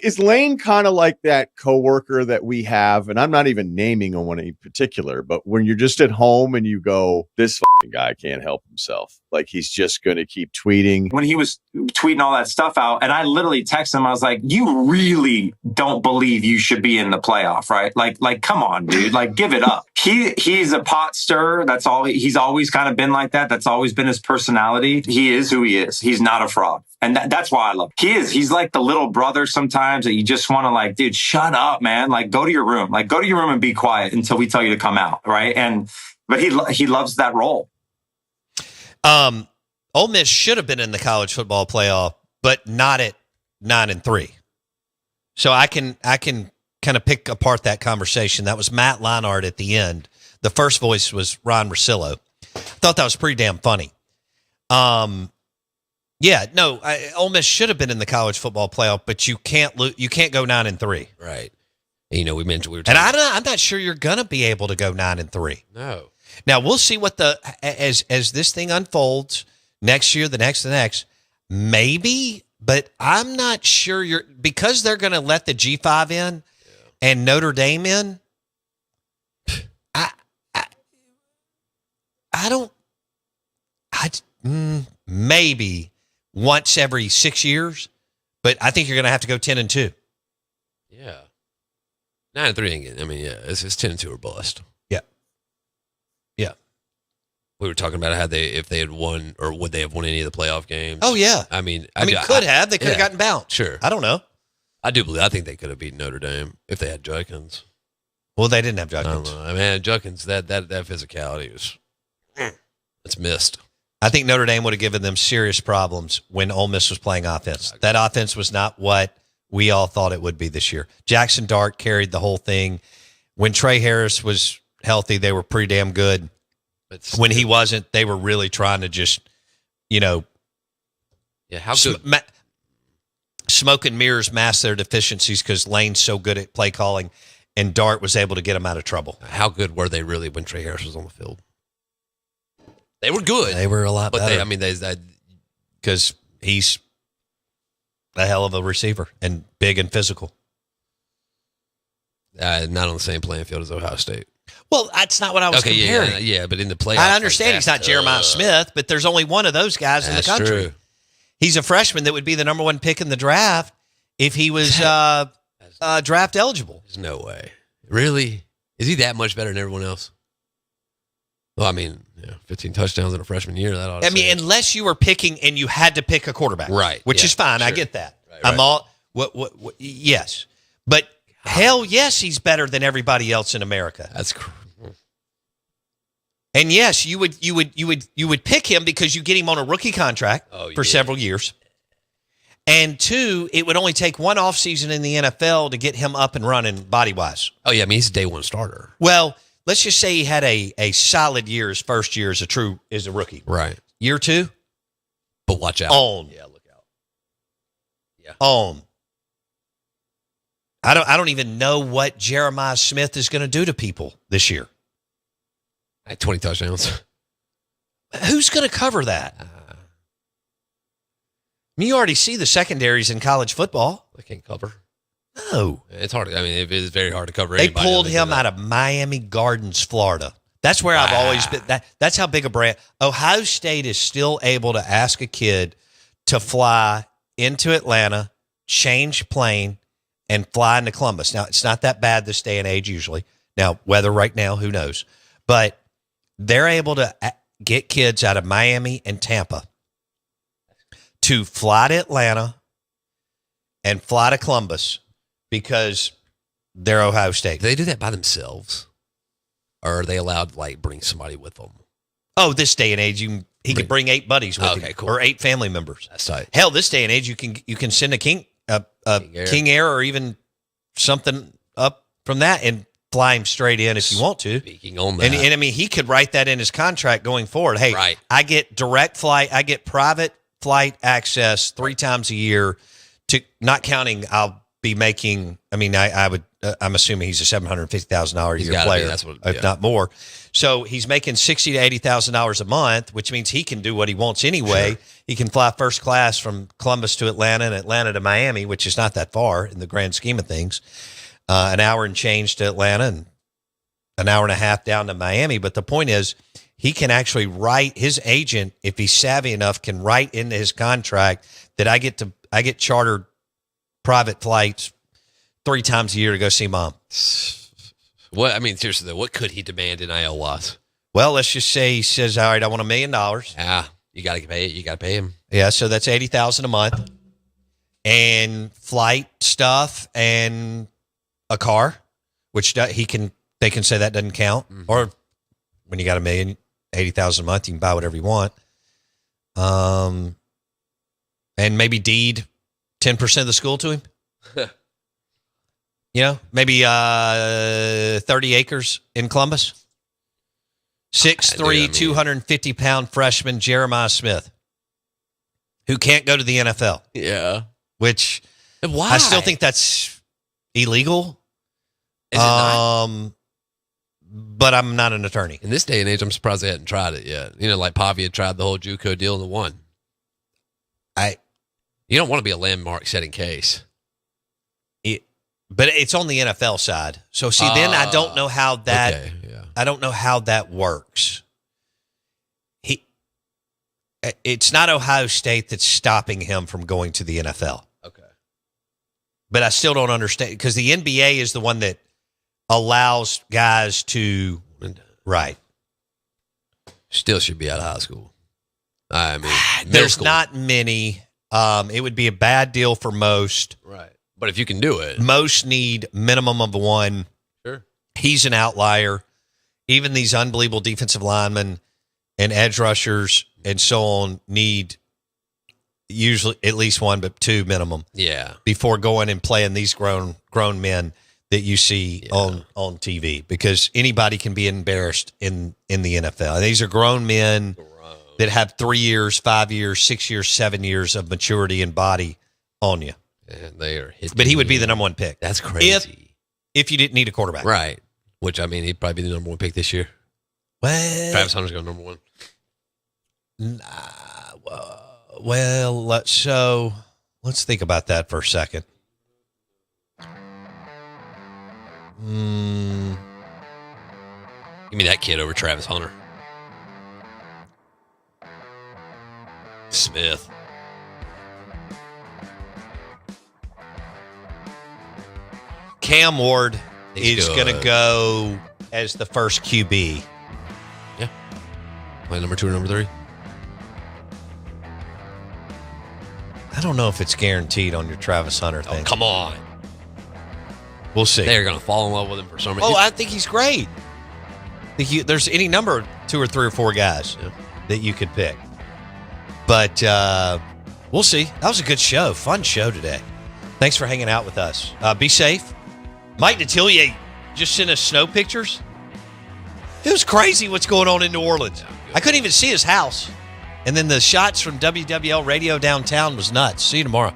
Is Lane kind of like that coworker that we have? And I'm not even naming one in particular, but when you're just at home and you go, this guy can't help himself. Like he's just going to keep tweeting.
When he was tweeting all that stuff out, and I literally texted him, I was like, you really don't believe you should be in the playoff, right? Like, come on, dude, like give it up. He's a pot stirrer. That's all. He's always kind of been like that. That's always been his personality. He is who he is. He's not a fraud. And that's why I love him. He's like the little brother sometimes that you just want to like, dude, shut up, man. Like go to your room. Like go to your room and be quiet until we tell you to come out. Right. But he loves that role.
Ole Miss should have been in the college football playoff, but not at 9-3. So I can kind of pick apart that conversation. That was Matt Leinart at the end. The first voice was Ron Russillo. I thought that was pretty damn funny. Yeah, no, Ole Miss should have been in the college football playoff, but you can't you can't go 9-3.
Right. And, we mentioned we were
talking. And I'm not sure you're gonna be able to go 9-3.
No.
Now we'll see what as this thing unfolds next year, the next, maybe, but I'm not sure because they're gonna let the G5 in and Notre Dame in. Maybe once every 6 years, but I think you're going to have to go 10-2.
Yeah. 9-3 ain't good. I mean, yeah, it's 10-2 or bust.
Yeah. Yeah.
We were talking about if they had won, or would they have won any of the playoff games?
Oh, yeah.
I mean,
they could have gotten bounced.
Sure.
I don't know.
I think they could have beaten Notre Dame if they had Judkins.
Well, they didn't have Judkins.
I mean, Judkins, that physicality was, it's missed.
I think Notre Dame would have given them serious problems when Ole Miss was playing offense. That offense was not what we all thought it would be this year. Jackson Dart carried the whole thing. When Trey Harris was healthy, they were pretty damn good. When he wasn't, they were really trying to just,
Yeah, how good?
Smoke and mirrors mask their deficiencies because Lane's so good at play calling, and Dart was able to get them out of trouble.
How good were they really when Trey Harris was on the field? They were good.
They were a lot better.
Because
he's a hell of a receiver and big and physical.
Not on the same playing field as Ohio State.
Well, that's not what I was comparing.
Yeah, but in the playoffs.
I understand he's not Jeremiah Smith, but there's only one of those guys in the country. True. He's a freshman that would be the number one pick in the draft if he was draft eligible.
There's no way. Really? Is he that much better than everyone else? Well, I mean, 15 touchdowns in a freshman year. That ought to
unless you were picking and you had to pick a quarterback,
right?
Which is fine. Sure. I get that. Right. I'm all yes, but hell yes, he's better than everybody else in America.
That's
and yes, you would pick him because you get him on a rookie contract for several years, and two, it would only take one offseason in the NFL to get him up and running body wise.
Oh yeah, I mean he's a day one starter.
Well. Let's just say he had a solid year his first year as a rookie.
Right.
Year two?
But watch out.
On.
Yeah, look out. Yeah.
On. I don't even know what Jeremiah Smith is going to do to people this year.
20 touchdowns.
Who's going to cover that? You already see the secondaries in college football.
They can't cover.
No.
It's hard. I mean, it's very hard to cover
They
anybody.
pulled him out of Miami Gardens, Florida. That's where I've always been. That's how big a brand. Ohio State is still able to ask a kid to fly into Atlanta, change plane, and fly into Columbus. Now, it's not that bad this day and age usually. Now, weather right now, who knows? But they're able to get kids out of Miami and Tampa to fly to Atlanta and fly to Columbus because they're Ohio State.
Do they do that by themselves? Or are they allowed to, bring somebody with them?
Oh, this day and age, he could bring 8 buddies with him,
cool.
or 8 family members.
That's tight.
Hell, this day and age, you can send a King Air or even something up from that and fly him straight in if you want to.
Speaking on that.
And I mean, he could write that in his contract going forward. Hey,
right.
I get direct flight, I get private flight access 3 times a year, to not counting I'll be making, I mean, I would I'm assuming he's a $750,000 a
He's
year
gotta be,
player,
that's what-
if
yeah.
not more. So he's making $60,000 to $80,000 a month, which means he can do what he wants anyway.
Sure.
He can fly first class from Columbus to Atlanta and Atlanta to Miami, which is not that far in the grand scheme of things. An hour and change to Atlanta and an hour and a half down to Miami. But the point is, he can actually write, his agent, if he's savvy enough, can write into his contract that I get chartered private flights 3 times a year to go see mom.
What I mean, seriously though, what could he demand in IL wise?
Well, let's just say he says, all right, I want $1 million.
You got to pay it. You got to pay him.
Yeah, so that's $80,000 a month, and flight stuff and a car, which they can say that doesn't count.
Mm-hmm.
Or when you got $1 million, $80,000 a month, you can buy whatever you want. And maybe deed 10% of the school to him. Maybe 30 acres in Columbus. 6'3", 250-pound freshman Jeremiah Smith, who can't go to the NFL.
Yeah.
Which
Why?
I still think that's illegal.
Is it not?
But I'm not an attorney.
In this day and age, I'm surprised they hadn't tried it yet. Like Pavia tried the whole JUCO deal and won. You don't want to be a landmark-setting case.
But it's on the NFL side. So see, then I don't know how that.
Okay, yeah.
I don't know how that works. It's not Ohio State that's stopping him from going to the NFL.
Okay.
But I still don't understand, because the NBA is the one that allows guys to. Right.
Still should be out of high school. I mean,
There's
school.
not many. It would be a bad deal for most.
Right. But if you can do it.
Most need minimum of 1.
Sure.
He's an outlier. Even these unbelievable defensive linemen and edge rushers and so on need usually at least 1, but 2 minimum.
Yeah.
Before going and playing these grown men that you see on TV, because anybody can be embarrassed in the NFL. And these are grown men that have 3 years, 5 years, 6 years, 7 years of maturity and body on you.
And they are hitting.
But he would be the number 1 pick.
That's crazy.
If you didn't need a quarterback.
Right. Which, I mean, he'd probably be the number 1 pick this year.
Well,
Travis Hunter's going number 1.
Well, let's think about that for a second.
Give me that kid over Travis Hunter. Smith.
Cam Ward
He's
is
good.
going to go as the first QB.
Yeah. My number 2 or number 3?
I don't know if it's guaranteed on your Travis Hunter thing.
Oh, come on.
We'll see.
They're going to fall in love with him for some reason.
Oh, I think he's great. There's any number of 2 or 3 or 4 guys that you could pick. But we'll see. That was a good show. Fun show today. Thanks for hanging out with us. Be safe. Mike Detillier just sent us snow pictures. It was crazy what's going on in New Orleans. I couldn't even see his house. And then the shots from WWL Radio downtown was nuts. See you tomorrow.